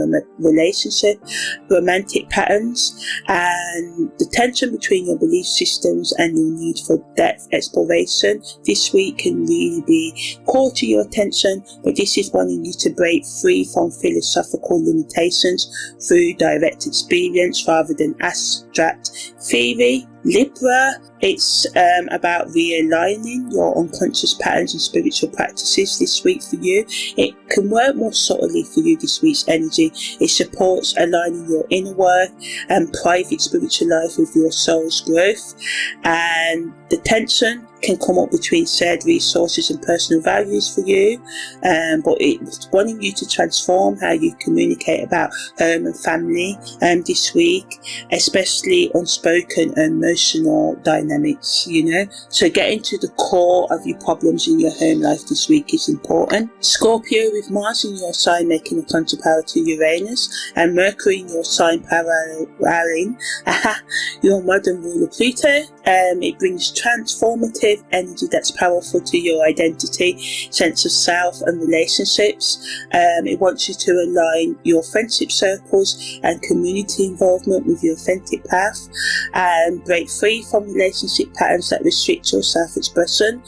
romantic patterns, and the tension between your belief systems and your need for depth exploration this week can really be core to your attention, but this is wanting you to break free from philosophical limitations through direct experience rather than abstract theory. Libra, it's about realigning your unconscious patterns and spiritual practices this week for you. It can work more subtly for you this week's energy. It supports aligning your inner work and private spiritual life with your soul's growth, and the tension can come up between shared resources and personal values for you, but it's wanting you to transform how you communicate about home and family this week, especially unspoken emotional dynamics, so getting to the core of your problems in your home life this week is important. Scorpio, with Mars in your sign making a contra-parallel to Uranus and Mercury in your sign paralleling your modern ruler Pluto, it brings transformative energy that's powerful to your identity, sense of self and relationships. It wants you to align your friendship circles and community involvement with your authentic path and break free from relationship patterns that restrict your self-expression.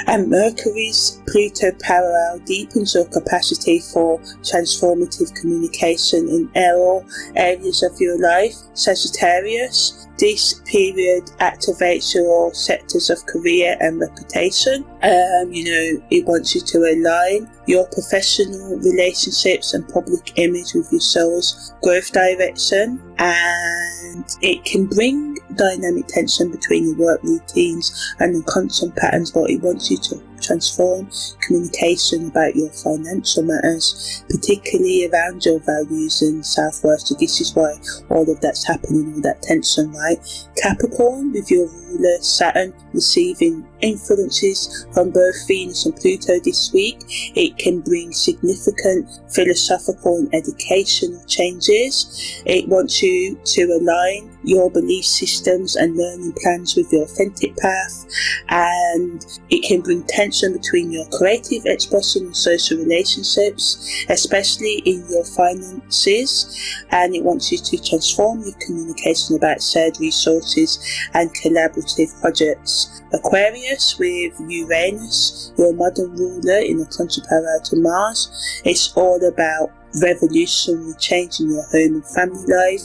And Mercury's Pluto parallel deepens your capacity for transformative communication in all areas of your life. Sagittarius, this period activates your sectors of career and reputation. It wants you to align your professional relationships and public image with your soul's growth direction, and it can bring dynamic tension between your work routines and the constant patterns, but it wants you to transform communication about your financial matters, particularly around your values and self-worth. So this is why all of that's happening, all that tension, right? Capricorn, with your ruler Saturn receiving influences from both Venus and Pluto this week, it can bring significant philosophical and educational changes. It wants you to align your belief systems and learning plans with your authentic path, and it can bring tension between your creative expression and social relationships, especially in your finances, and it wants you to transform your communication about shared resources and collaborative projects. Aquarius, with Uranus, your modern ruler, in a contra-parallel to Mars, it's all about revolutionary change in your home and family life,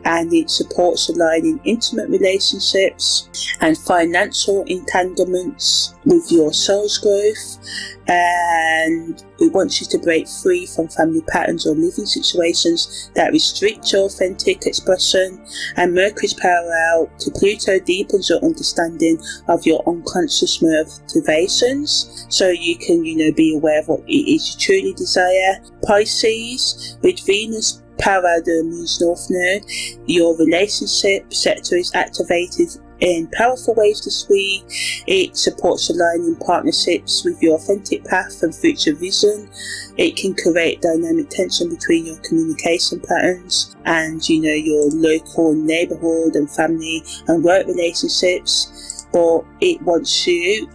and it supports aligning intimate relationships and financial entanglements with your soul's growth, and it wants you to break free from family patterns or living situations that restrict your authentic expression. And Mercury's parallel to Pluto deepens your understanding of your unconscious motivations, so you can be aware of what it is you truly desire. Pisces, with Venus parallel to the moon's north node, your relationship sector is activated in powerful ways this week. It supports aligning partnerships with your authentic path and future vision. It can create dynamic tension between your communication patterns and your local neighborhood and family and work relationships. But it wants you,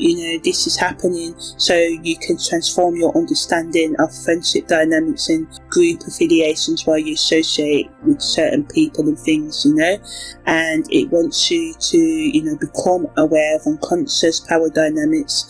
this is happening so you can transform your understanding of friendship dynamics and group affiliations while you associate with certain people and things, and it wants you to, become aware of unconscious power dynamics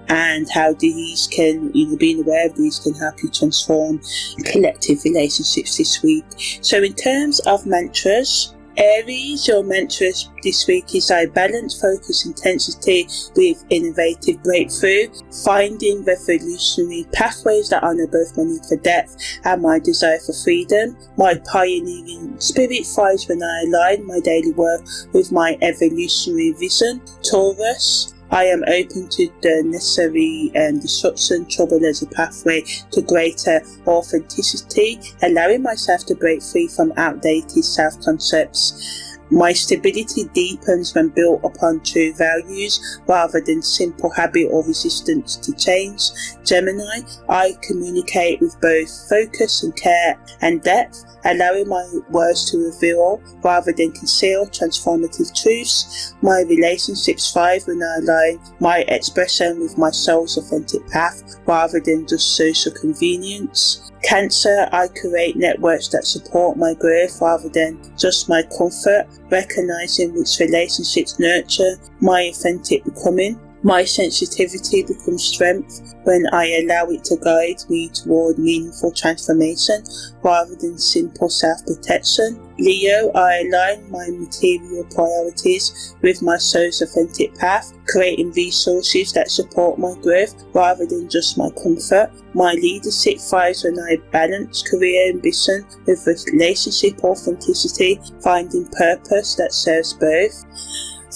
and how these can, being aware of these can help you transform collective relationships this week. So in terms of mantras, Aries, your mantra this week is I balance focus intensity with innovative breakthrough, finding revolutionary pathways that honour both my need for depth and my desire for freedom. My pioneering spirit thrives when I align my daily work with my evolutionary vision. Taurus, I am open to the necessary disruption, trouble as a pathway to greater authenticity, allowing myself to break free from outdated self-concepts. My stability deepens when built upon true values rather than simple habit or resistance to change. Gemini, I communicate with both focus and care and depth, allowing my words to reveal rather than conceal transformative truths. My relationships thrive when I align my expression with my soul's authentic path rather than just social convenience. Cancer, I create networks that support my growth rather than just my comfort, recognizing which relationships nurture my authentic becoming. My sensitivity becomes strength when I allow it to guide me toward meaningful transformation rather than simple self-protection. Leo, I align my material priorities with my soul's authentic path, creating resources that support my growth rather than just my comfort. My leadership thrives when I balance career ambition with relationship authenticity, finding purpose that serves both.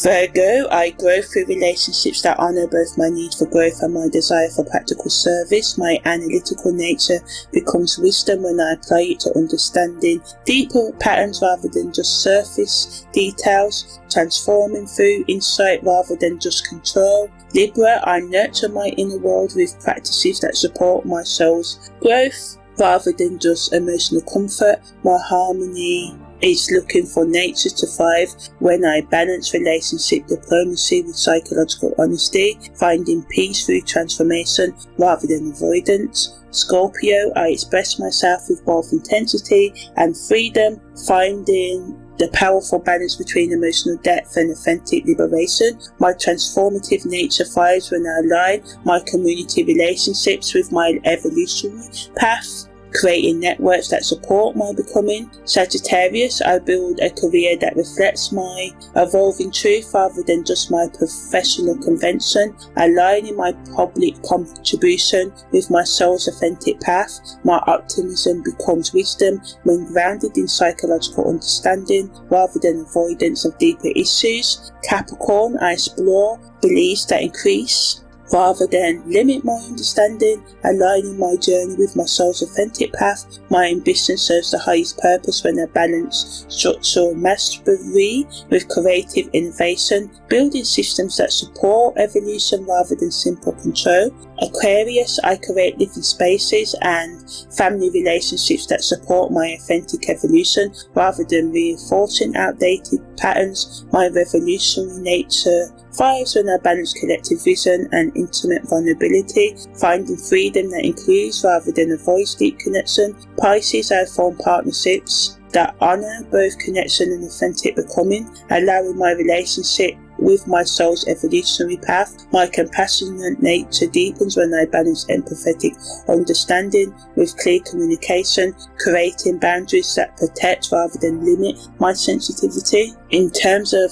Virgo, I grow through relationships that honour both my need for growth and my desire for practical service. My analytical nature becomes wisdom when I apply it to understanding deeper patterns rather than just surface details, transforming through insight rather than just control. Libra, I nurture my inner world with practices that support my soul's growth rather than just emotional comfort. My harmony is looking for nature to thrive when I balance relationship diplomacy with psychological honesty, finding peace through transformation rather than avoidance. Scorpio, I express myself with both intensity and freedom, finding the powerful balance between emotional depth and authentic liberation. My transformative nature thrives when I align my community relationships with my evolutionary path, creating networks that support my becoming. Sagittarius, I build a career that reflects my evolving truth rather than just my professional convention, aligning my public contribution with my soul's authentic path. My optimism becomes wisdom when grounded in psychological understanding rather than avoidance of deeper issues. Capricorn, I explore beliefs that increase rather than limit my understanding, aligning my journey with my soul's authentic path. My ambition serves the highest purpose when I balance structural mastery with creative innovation, building systems that support evolution rather than simple control. Aquarius, I create living spaces and family relationships that support my authentic evolution rather than reinforcing outdated patterns. My revolutionary nature thrives when I balance collective vision and intimate vulnerability, finding freedom that includes rather than avoids deep connection. Pisces, I form partnerships that honour both connection and authentic becoming, allowing my relationship with my soul's evolutionary path. My compassionate nature deepens when I balance empathetic understanding with clear communication, creating boundaries that protect rather than limit my sensitivity. In terms of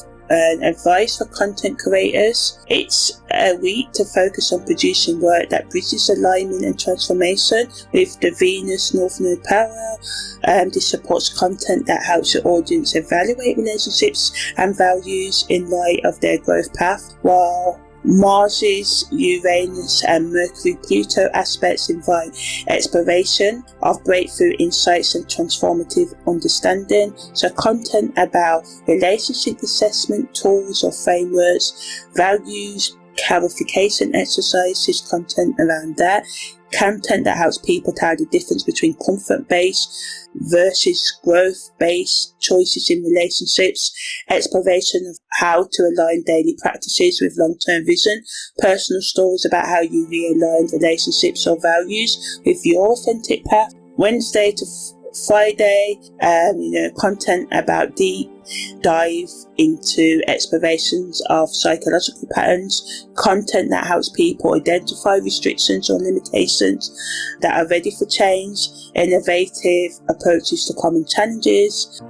advice for content creators, it's a week to focus on producing work that bridges alignment and transformation with the Venus North Node parallel. This supports content that helps the audience evaluate relationships and values in light of their growth path, while Mars's Uranus and Mercury Pluto aspects invite exploration of breakthrough insights and transformative understanding. So content about relationship assessment tools or frameworks, values clarification exercises, content around that. Content that helps people tell the difference between comfort-based versus growth-based choices in relationships, exploration of how to align daily practices with long-term vision, personal stories about how you realign relationships or values with your authentic path. Wednesday to Friday, content about deep dive into explorations of psychological patterns, content that helps people identify restrictions or limitations that are ready for change, innovative approaches to common challenges,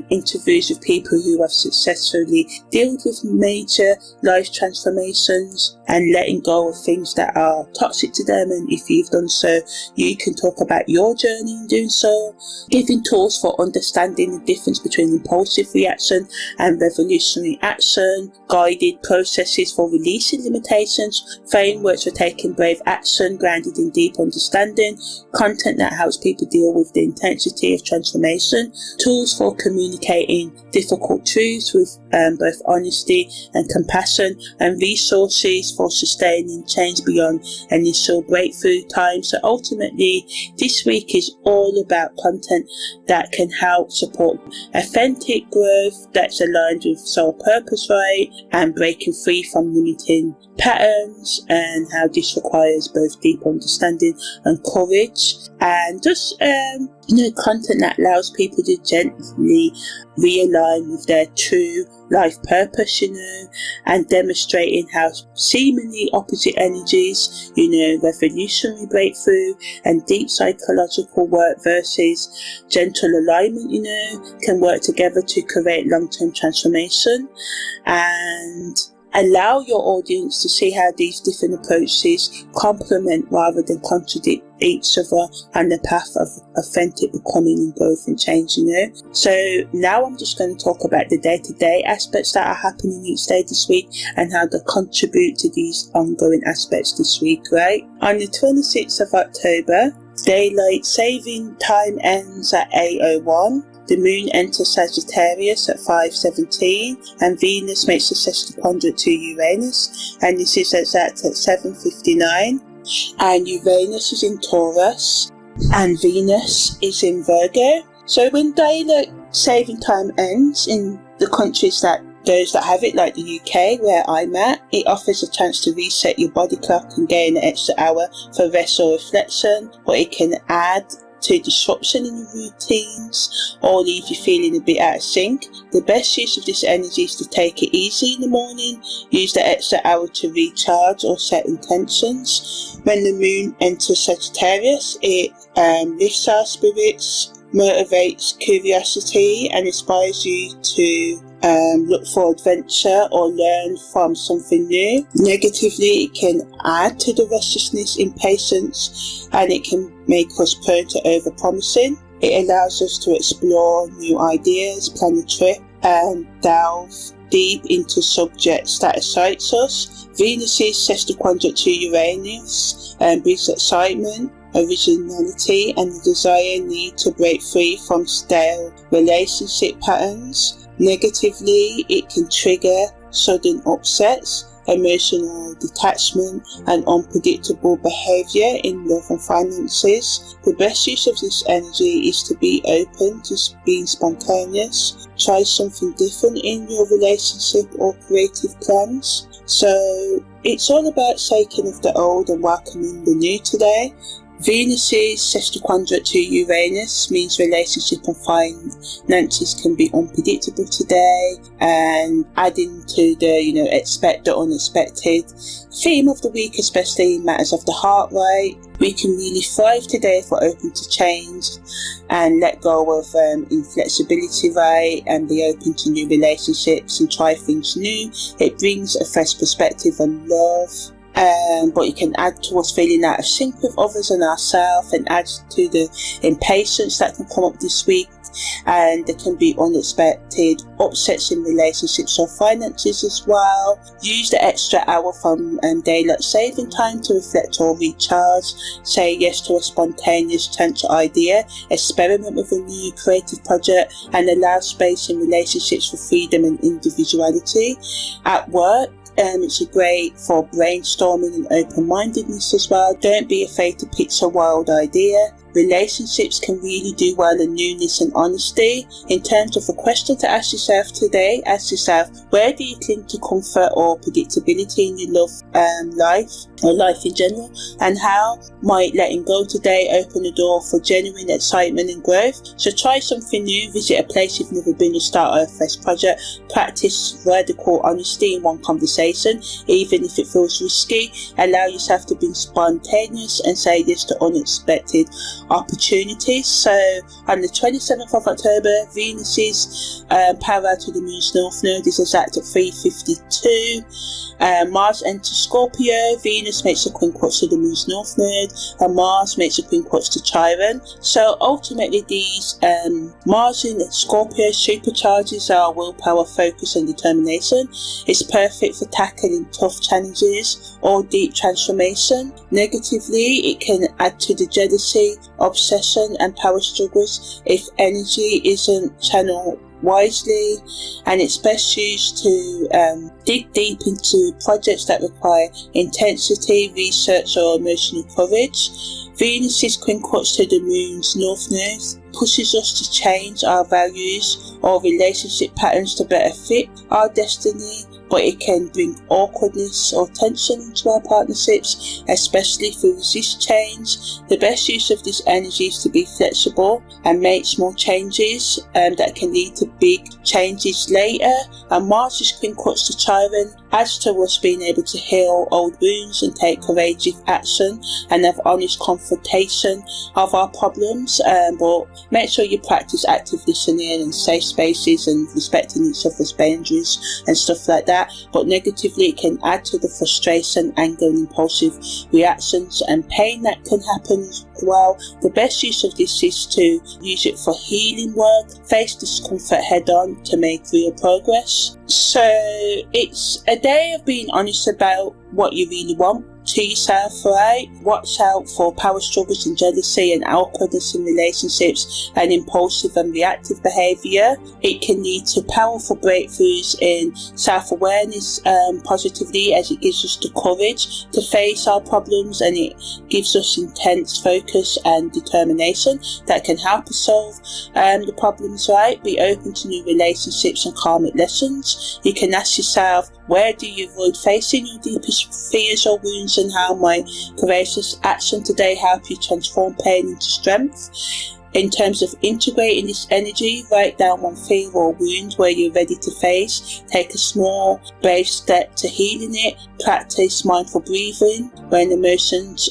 interviews with people who have successfully dealt with major life transformations and letting go of things that are toxic to them, and if you've done so, you can talk about your journey in doing so. Giving tools for understanding the difference between impulsive reaction and revolutionary action, guided processes for releasing limitations, frameworks for taking brave action grounded in deep understanding, content that helps people deal with the intensity of transformation, tools for communicating communicating difficult truths with both honesty and compassion, and resources for sustaining change beyond initial breakthrough time. So ultimately, this week is all about content that can help support authentic growth that's aligned with soul purpose, right, and breaking free from limiting patterns, and how this requires both deep understanding and courage, and just content that allows people to gently realign with their true life purpose, and demonstrating how seemingly opposite energies, revolutionary breakthrough and deep psychological work versus gentle alignment, can work together to create long-term transformation, and allow your audience to see how these different approaches complement rather than contradict each other on the path of authentic becoming and growth and change, So now I'm just going to talk about the day-to-day aspects that are happening each day this week and how they contribute to these ongoing aspects this week, right? On the 26th of October, daylight saving time ends at 8:01. The moon enters Sagittarius at 5:17, and Venus makes a sextile to Uranus, and this is at 7:59. And Uranus is in Taurus, and Venus is in Virgo. So when daylight saving time ends in the countries that those that have it, like the UK, where I'm at, it offers a chance to reset your body clock and gain an extra hour for rest or reflection, or it can add to disruption in your routines or leave you feeling a bit out of sync. The best use of this energy is to take it easy in the morning, use the extra hour to recharge or set intentions. When the moon enters Sagittarius, it lifts our spirits, motivates curiosity, and inspires you to look for adventure or learn from something new. Negatively, it can add to the restlessness, impatience, and it can make us prone to over-promising. It allows us to explore new ideas, plan a trip, and delve deep into subjects that excites us. Venus's sextile to Uranus brings excitement, originality, and the need to break free from stale relationship patterns. Negatively, it can trigger sudden upsets, emotional detachment, and unpredictable behaviour in love and finances. The best use of this energy is to be open to being spontaneous. Try something different in your relationship or creative plans. So it's all about shaking off the old and welcoming the new today. Venus's sextile to Uranus means relationship and finances can be unpredictable today, and adding to the expect the unexpected theme of the week, especially in matters of the heart, right? We can really thrive today if we're open to change and let go of inflexibility, right? And be open to new relationships and try things new. It brings a fresh perspective on love. But it can add to us feeling out of sync with others and ourselves, and add to the impatience that can come up this week. And there can be unexpected upsets in relationships or finances as well. Use the extra hour from daylight saving time to reflect or recharge. Say yes to a spontaneous chance idea. Experiment with a new creative project, and allow space in relationships for freedom and individuality. At work, it's great for brainstorming and open-mindedness as well. Don't be afraid to pitch a wild idea. Relationships can really do well in newness and honesty. In terms of a question to ask yourself today, ask yourself, where do you cling to comfort or predictability in your love life, or life in general? And how might letting go today open the door for genuine excitement and growth? So try something new, visit a place you've never been, or start a fresh project. Practice radical honesty in one conversation, even if it feels risky. Allow yourself to be spontaneous and say yes to unexpected opportunities. So on the 27th of October, Venus's parallel to the moon's north node is exact at 3:52. Mars enters Scorpio. Venus makes a quincunx to the moon's north node, and Mars makes a quincunx to Chiron. So ultimately, these Mars in Scorpio supercharges our willpower, focus, and determination. It's perfect for tackling tough challenges or deep transformation. Negatively, it can add to the jealousy, obsession, and power struggles if energy isn't channeled wisely, and it's best used to dig deep into projects that require intensity, research or emotional courage. Venus's quincunx to the moon's north node pushes us to change our values or relationship patterns to better fit our destiny, but it can bring awkwardness or tension into our partnerships, especially if we resist change. The best use of this energy is to be flexible and make small changes that can lead to big changes later. And Mars' quincunx to Chiron adds to us being able to heal old wounds and take courageous action and have honest confrontation of our problems, but make sure you practice active listening and safe spaces and respecting each other's boundaries and stuff like that. But negatively, it can add to the frustration, anger and impulsive reactions and pain that can happen as well. The best use of this is to use it for healing work, face discomfort head on to make real progress. So it's a day of being honest about what you really want to yourself, right? Watch out for power struggles and jealousy and awkwardness in relationships and impulsive and reactive behaviour. It can lead to powerful breakthroughs in self-awareness positively, as it gives us the courage to face our problems, and it gives us intense focus and determination that can help us solve the problems, right? Be open to new relationships and karmic lessons. You can ask yourself, where do you avoid facing your deepest fears or wounds, and how might courageous action today help you transform pain into strength? In terms of integrating this energy, write down one fear or wound where you're ready to face. Take a small, brave step to healing it. Practice mindful breathing when emotions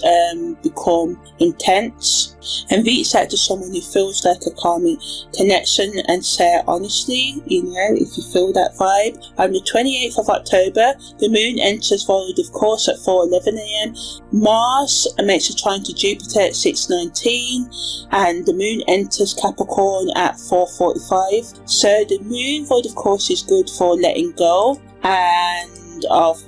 become intense. And reach out to someone who feels like a calming connection and say honestly, if you feel that vibe. On the 28th of October, the moon enters void of course at 4:11 a.m. Mars makes a trine to Jupiter at 6:19, and the moon enters Capricorn at 4:45. So the moon void of course is good for letting go and of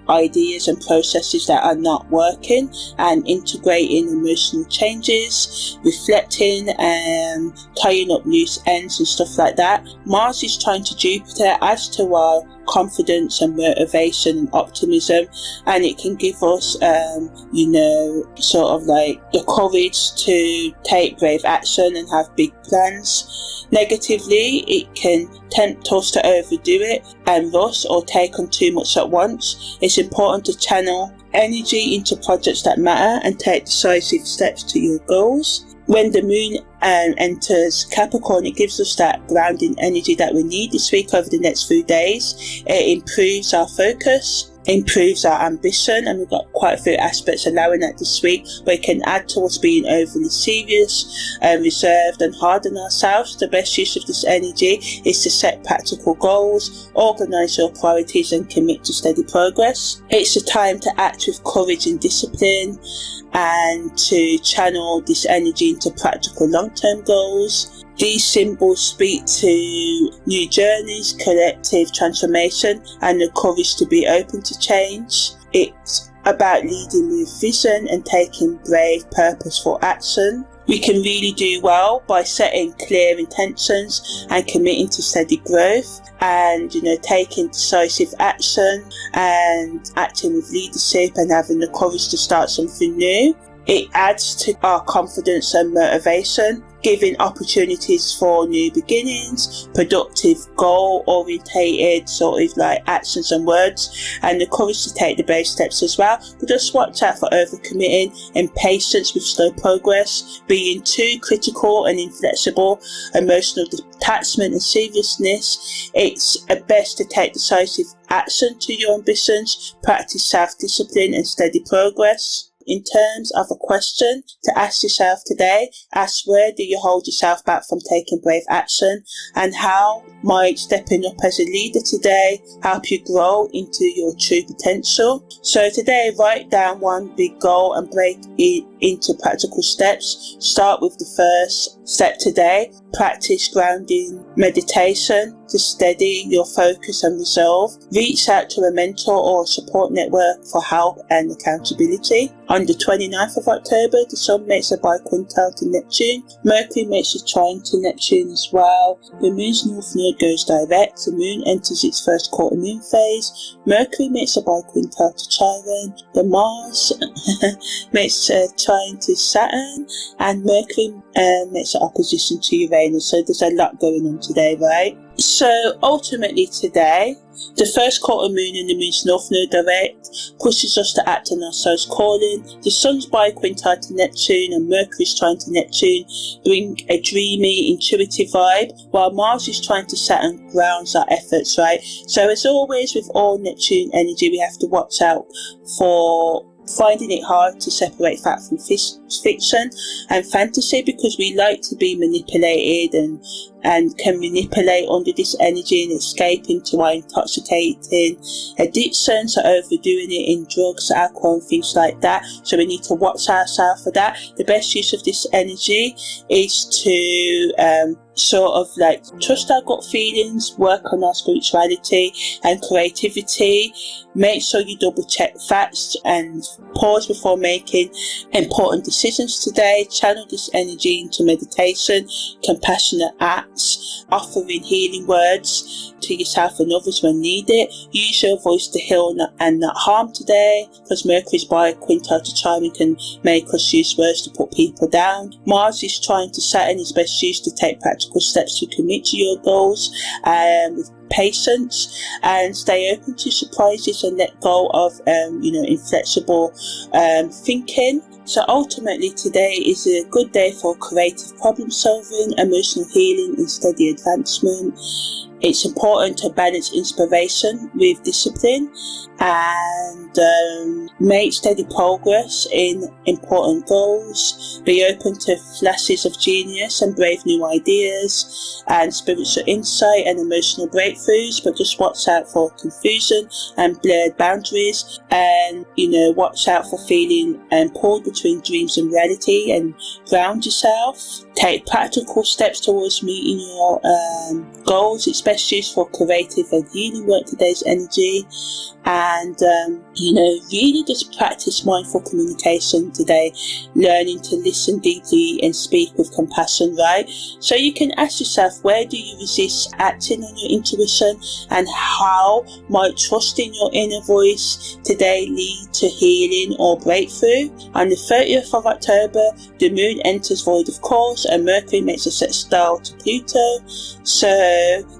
ideas and processes that are not working, and integrating emotional changes, reflecting and tying up loose ends and stuff like that. Mars is trying to Jupiter adds to our confidence and motivation and optimism, and it can give us sort of like the courage to take brave action and have big plans. Negatively, it can tempt us to overdo it and rush or take on too much at once. It's important to channel energy into projects that matter and take decisive steps to your goals. When the moon enters Capricorn, it gives us that grounding energy that we need this week over the next few days. It improves our focus, improves our ambition, and we've got quite a few aspects allowing that this week, where it can add to us being overly serious, reserved and hard on ourselves. The best use of this energy is to set practical goals, organise your priorities and commit to steady progress. It's a time to act with courage and discipline, and to channel this energy into practical long-term goals. These symbols speak to new journeys, collective transformation, and the courage to be open to change. It's about leading with vision and taking brave, purposeful action. We can really do well by setting clear intentions and committing to steady growth, and taking decisive action and acting with leadership and having the courage to start something new. It adds to our confidence and motivation, giving opportunities for new beginnings, productive goal-orientated sort of like actions and words, and the courage to take the brave steps as well. But just watch out for overcommitting, impatience with slow progress, being too critical and inflexible, emotional detachment and seriousness. It's best to take decisive action to your ambitions, practice self-discipline and steady progress. In terms of a question to ask yourself today, ask where do you hold yourself back from taking brave action, and how might stepping up as a leader today help you grow into your true potential? So today, write down one big goal and break it into practical steps. Start with the first step today. Practice grounding meditation to steady your focus and resolve. Reach out to a mentor or a support network for help and accountability. On the 29th of October, the Sun makes a BiQuintile to Neptune. Mercury makes a trine to Neptune as well. The Moon's North Node goes direct. The Moon enters its first quarter moon phase. Mercury makes a BiQuintile to Chiron. The Mars makes a trine to Saturn. And Mercury makes an opposition to Uranus. So there's a lot going on today, right? So ultimately today, the first quarter moon in the Moon's North Node direct pushes us to act on our soul's calling. The Sun's BiQuintile to Neptune and Mercury's trine to Neptune bring a dreamy, intuitive vibe, while Mars is trying to Saturn grounds our efforts, right? So as always with all Neptune energy, we have to watch out for finding it hard to separate fact from fiction and fantasy, because we like to be manipulated and can manipulate under this energy and escape into our intoxicating addictions, or overdoing it in drugs, alcohol and things like that. So we need to watch ourselves for that. The best use of this energy is to sort of like trust our gut feelings, work on our spirituality and creativity. Make sure you double check facts and pause before making important decisions today. Channel this energy into meditation, compassionate acts, offering healing words to yourself and others when needed. Use your voice to heal and not harm today, because Mercury's BiQuintile to Chiron can make us use words to put people down. Mars is trying to Saturn is best used to take practical steps to commit to your goals with patience, and stay open to surprises and let go of inflexible thinking. So ultimately today is a good day for creative problem solving, emotional healing and steady advancement. It's important to balance inspiration with discipline and make steady progress in important goals. Be open to flashes of genius and brave new ideas and spiritual insight and emotional breakthroughs, but just watch out for confusion and blurred boundaries, and watch out for feeling pulled between dreams and reality, and ground yourself. Take practical steps towards meeting your goals. It's best used for creative and healing work, today's energy. And really just practice mindful communication today, learning to listen deeply and speak with compassion, right? So you can ask yourself, where do you resist acting on your intuition, and how might trusting your inner voice today lead to healing or breakthrough? On the 30th of October, the Moon enters void of course, and Mercury makes a sextile to Pluto, so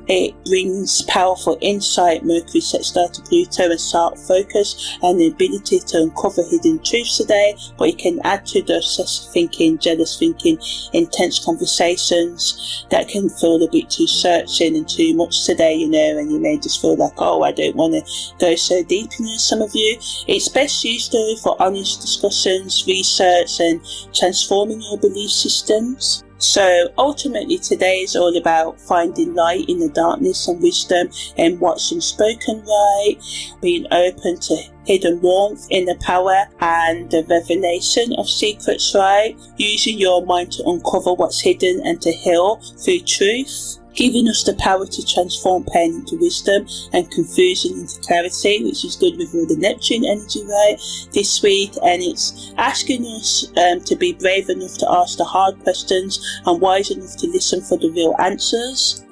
it brings powerful insight. Mercury sextile to Pluto and sharp focus and the ability to uncover hidden truths today, but it can add to the obsessive thinking, jealous thinking, intense conversations that can feel a bit too searching and too much today, and you may just feel like, oh, I don't want to go so deep in this, some of you. It's best used though for honest discussions, research and transforming your belief systems. So ultimately today is all about finding light in the darkness and wisdom in what's unspoken, right? Being open to hidden warmth in the power and the revelation of secrets, right? Using your mind to uncover what's hidden and to heal through truth. Giving us the power to transform pain into wisdom and confusion into clarity, which is good with all the Neptune energy, right, this week. And it's asking us to be brave enough to ask the hard questions and wise enough to listen for the real answers.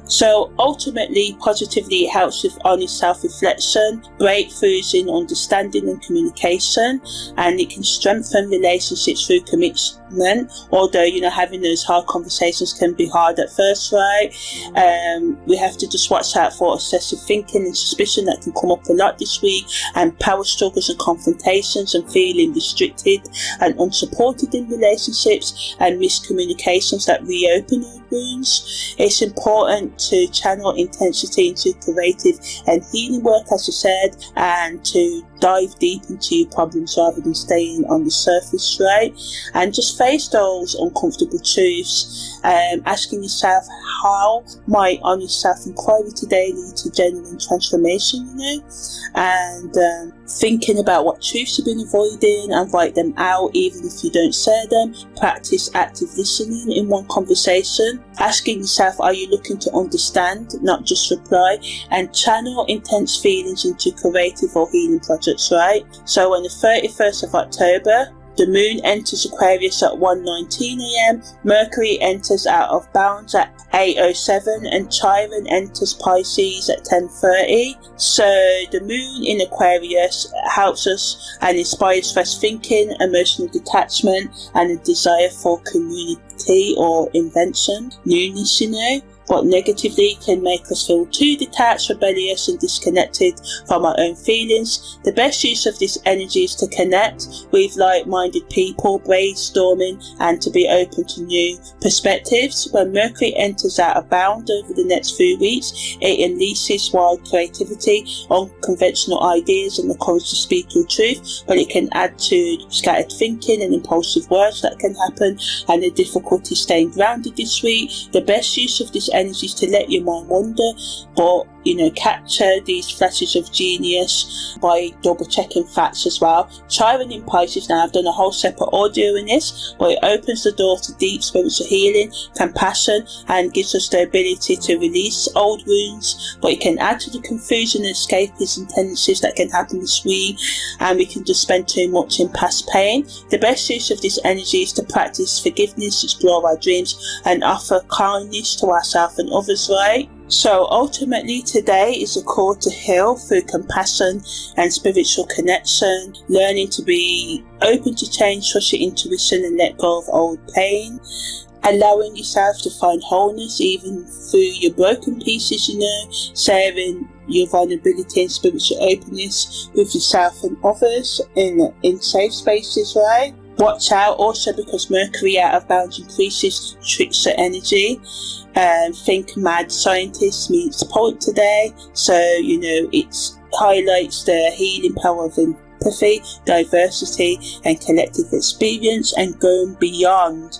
So ultimately, positively, it helps with honest self-reflection, breakthroughs in understanding and communication, and it can strengthen relationships through commitment, although, having those hard conversations can be hard at first, right? We have to just watch out for excessive thinking and suspicion that can come up a lot this week, and power struggles and confrontations and feeling restricted and unsupported in relationships, and miscommunications that reopen old wounds. It's important to channel intensity into creative and healing work, as I said, and to dive deep into your problems rather than staying on the surface, right? And just face those uncomfortable truths, asking yourself, how might honest self-inquiry today lead to genuine transformation, and thinking about what truths you've been avoiding and write them out even if you don't say them. Practice active listening in one conversation. Asking yourself, are you looking to understand, not just reply? And channel intense feelings into creative or healing projects, right? So on the 31st of October, the moon enters Aquarius at 1:19 a.m, Mercury enters out of bounds at 8:07, and Chiron enters Pisces at 10:30. So the moon in Aquarius helps us and inspires fresh thinking, emotional detachment, and a desire for community or invention, newness, But negatively can make us feel too detached, rebellious and disconnected from our own feelings. The best use of this energy is to connect with like-minded people, brainstorming and to be open to new perspectives. When Mercury enters out of bound over the next few weeks, it unleashes wild creativity, unconventional ideas and the courage to speak your truth, but it can add to scattered thinking and impulsive words that can happen and the difficulty staying grounded this week. The best use of this energy is to let your mind wander, but capture these flashes of genius by double checking facts as well. Chiron in Pisces, now I've done a whole separate audio in this, where it opens the door to deep spiritual healing, compassion, and gives us the ability to release old wounds, but it can add to the confusion and escapism tendencies that can happen this week, and we can just spend too much in past pain. The best use of this energy is to practice forgiveness, explore our dreams, and offer kindness to ourselves and others, right? So ultimately today is a call to heal through compassion and spiritual connection, learning to be open to change, trust your intuition and let go of old pain, allowing yourself to find wholeness even through your broken pieces, sharing your vulnerability and spiritual openness with yourself and others in safe spaces, right? Watch out also because Mercury out of bounds increases trickster energy. Think mad scientist meets poet today, so it highlights the healing power of empathy, diversity and collective experience, and going beyond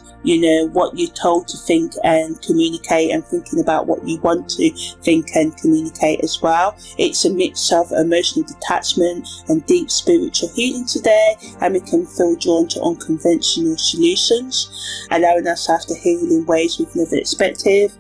what you're told to think and communicate, and thinking about what you want to think and communicate as well. It's a mix of emotional detachment and deep spiritual healing today, and we can feel drawn to unconventional solutions, allowing ourselves to heal in ways we've never expected,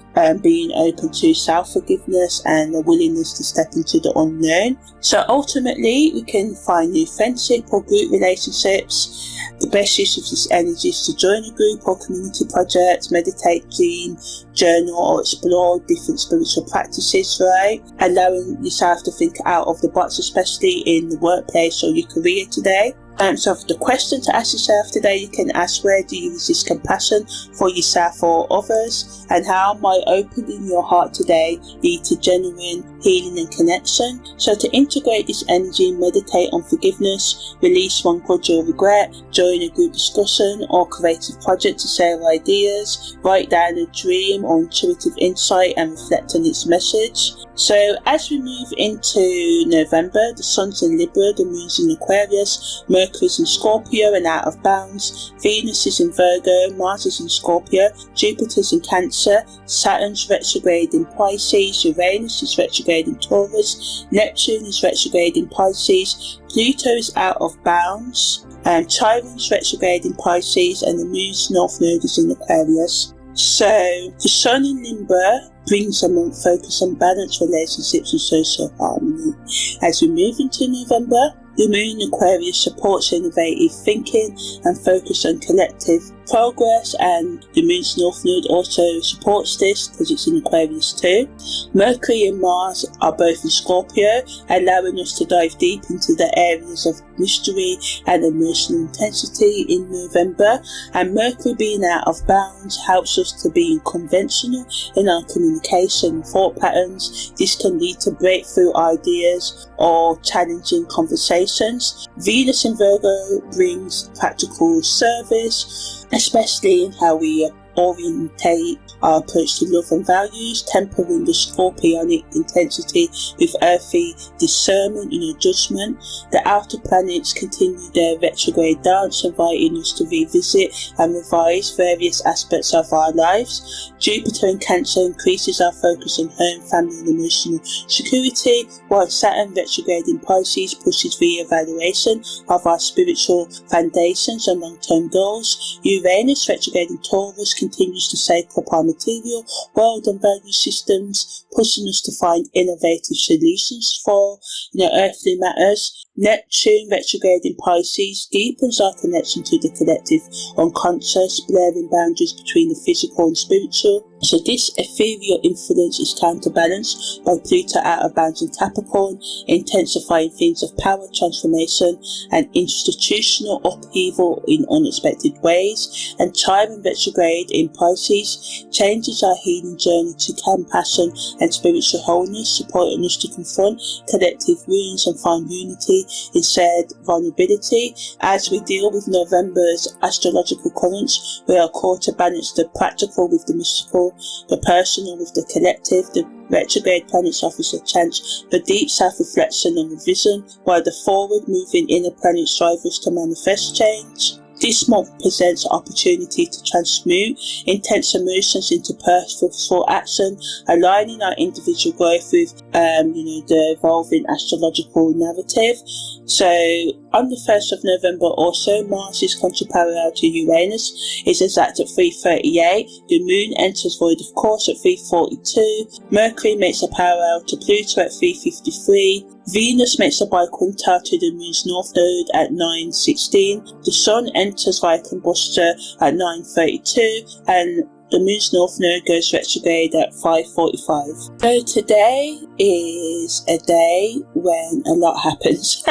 being open to self-forgiveness and a willingness to step into the unknown. So ultimately we can find new friendship or group relationships. The best use of this energy is to join a group or community project, meditate, dream, journal or explore different spiritual practices, right? Allowing yourself to think out of the box, especially in the workplace or your career today. So for the question to ask yourself today, you can ask, where do you resist compassion for yourself or others? And how might opening your heart today lead to genuine healing and connection? So to integrate this energy, meditate on forgiveness, release one grudge or regret, join a group discussion or creative project to share ideas, write down a dream or intuitive insight and reflect on its message. So as we move into November, the sun's in Libra, the moon's in Aquarius, Mercury's in Scorpio and out of bounds, Venus is in Virgo, Mars is in Scorpio, Jupiter's in Cancer, Saturn's retrograde in Pisces, Uranus is retrograde in Taurus, Neptune is retrograde in Pisces, Pluto is out of bounds, and Chiron's retrograde in Pisces, and the moon's north node is in Aquarius. So the sun in Libra brings a more focus on balanced relationships and social harmony. As we move into November, the moon in Aquarius supports innovative thinking and focus on collective progress, and the moon's north node also supports this because it's in Aquarius too. Mercury and Mars are both in Scorpio, allowing us to dive deep into the areas of mystery and emotional intensity in November, and Mercury being out of bounds helps us to be unconventional in our communication and thought patterns. This can lead to breakthrough ideas or challenging conversations. Venus in Virgo brings practical service, especially in how we orientate our approach to love and values, tempering the scorpionic intensity with earthy discernment, judgment. The outer planets continue their retrograde dance, inviting us to revisit and revise various aspects of our lives. Jupiter in Cancer increases our focus on home, family and emotional security, while Saturn retrograde in Pisces pushes re-evaluation of our spiritual foundations and long-term goals. Uranus retrograde in Taurus continues to sacred up our material world and value systems, pushing us to find innovative solutions for earthly matters. Neptune retrograde in Pisces deepens our connection to the collective unconscious, blurring boundaries between the physical and spiritual. So this ethereal influence is counterbalanced by Pluto out of bounds in Capricorn, intensifying themes of power, transformation and institutional upheaval in unexpected ways. And Chiron retrograde in Pisces changes our healing journey to compassion and spiritual wholeness, supporting us to confront collective wounds and find unity in shared vulnerability. As we deal with November's astrological currents, we are called to balance the practical with the mystical, the personal with the collective. The retrograde planets offers a chance for deep self-reflection and revision, while the forward-moving inner planets drive us to manifest change. This month presents an opportunity to transmute intense emotions into purposeful action, aligning our individual growth with the evolving astrological narrative. So on the 1st of November also, Mars' contra-parallel to Uranus is exact at 3:38. The Moon enters void of course at 3:42. Mercury makes a parallel to Pluto at 3:53. Venus makes a BiQuintile to the Moon's North Node at 9:16. The Sun enters Via Combusta at 9:32, and the Moon's North Node goes retrograde at 5:45. So today is a day when a lot happens.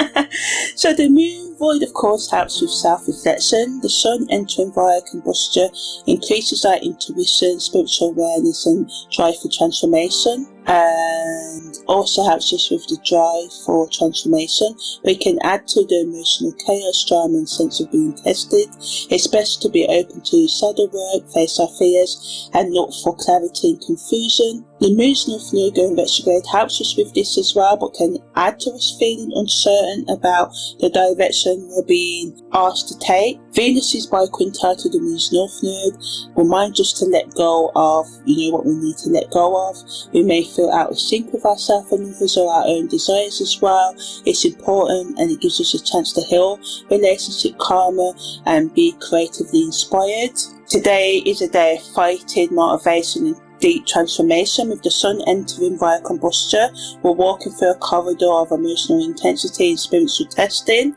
So the Moon void of course helps with self-reflection. The Sun entering Via Combusta increases our intuition, spiritual awareness and drive for transformation, and also helps us with the drive for transformation. We can add to the emotional chaos, drama and sense of being tested. It's best to be open to shadow work, face our fears and look for clarity and confusion. The Moon's North Node going retrograde helps us with this as well, but can add to us feeling uncertain about the direction we're being asked to take. Venus's BiQuintile to the Moon's North Node reminds us to let go of what we need to let go of. We may feel out of sync with ourselves and others or our own desires as well. It's important and it gives us a chance to heal relationship karma and be creatively inspired. Today is a day of fighting, motivation and deep transformation. With the Sun entering Via Combusta, we're walking through a corridor of emotional intensity and spiritual testing,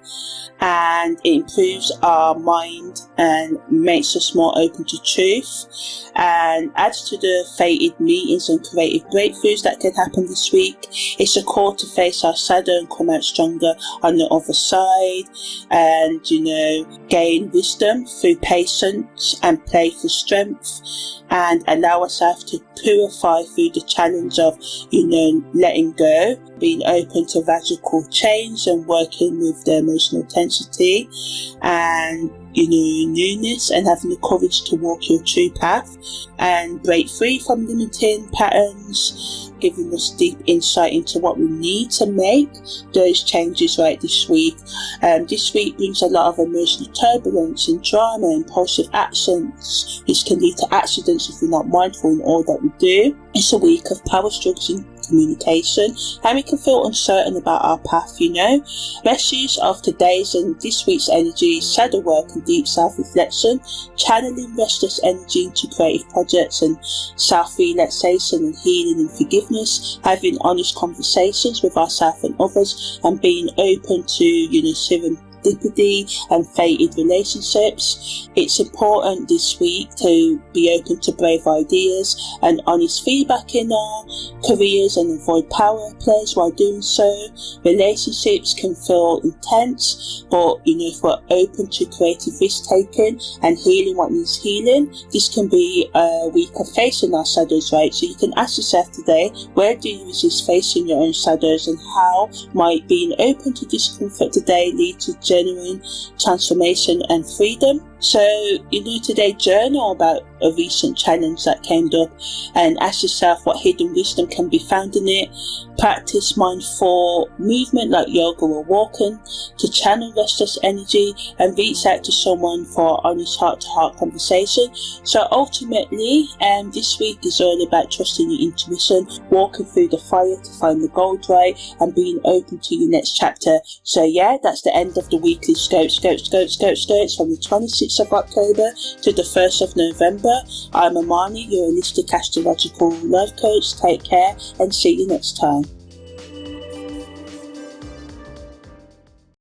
and it improves our mind and makes us more open to truth, and adds to the fated meetings and creative breakthroughs that can happen this week. It's a call to face our shadow and come out stronger on the other side, and gain wisdom through patience and play for strength, and allow ourselves to purify through the challenge of letting go, being open to radical change and working with the emotional intensity and newness, and having the courage to walk your true path and break free from limiting patterns, giving us deep insight into what we need to make those changes right this week. This week brings a lot of emotional turbulence and drama, impulsive actions which can lead to accidents if we're not mindful in all that we do. It's a week of power struggles in communication, and we can feel uncertain about our path. Best use of today's and this week's energy is shadow work and deep self-reflection, channeling restless energy into creative projects and self-relaxation and healing and forgiveness, having honest conversations with ourselves and others, and being open to serendipity and fated relationships. It's important this week to be open to brave ideas and honest feedback in our careers and avoid power plays while doing so. Relationships can feel intense, but if we're open to creative risk taking and healing what needs healing, this can be a week of facing our shadows, right? So you can ask yourself today, where do you resist facing your own shadows, and how might being open to discomfort today lead to genuine transformation and freedom? So today journal about a recent challenge that came up, and ask yourself what hidden wisdom can be found in it. Practice mindful movement like yoga or walking to channel restless energy, and reach out to someone for honest heart-to-heart conversation. So ultimately, this week is all about trusting your intuition, walking through the fire to find the gold ray, and being open to your next chapter. So yeah, that's the end of the weekly scopes from the 26th of October to the 1st of November. I'm Amani, your wholistic astrological love coach. Take care and see you next time.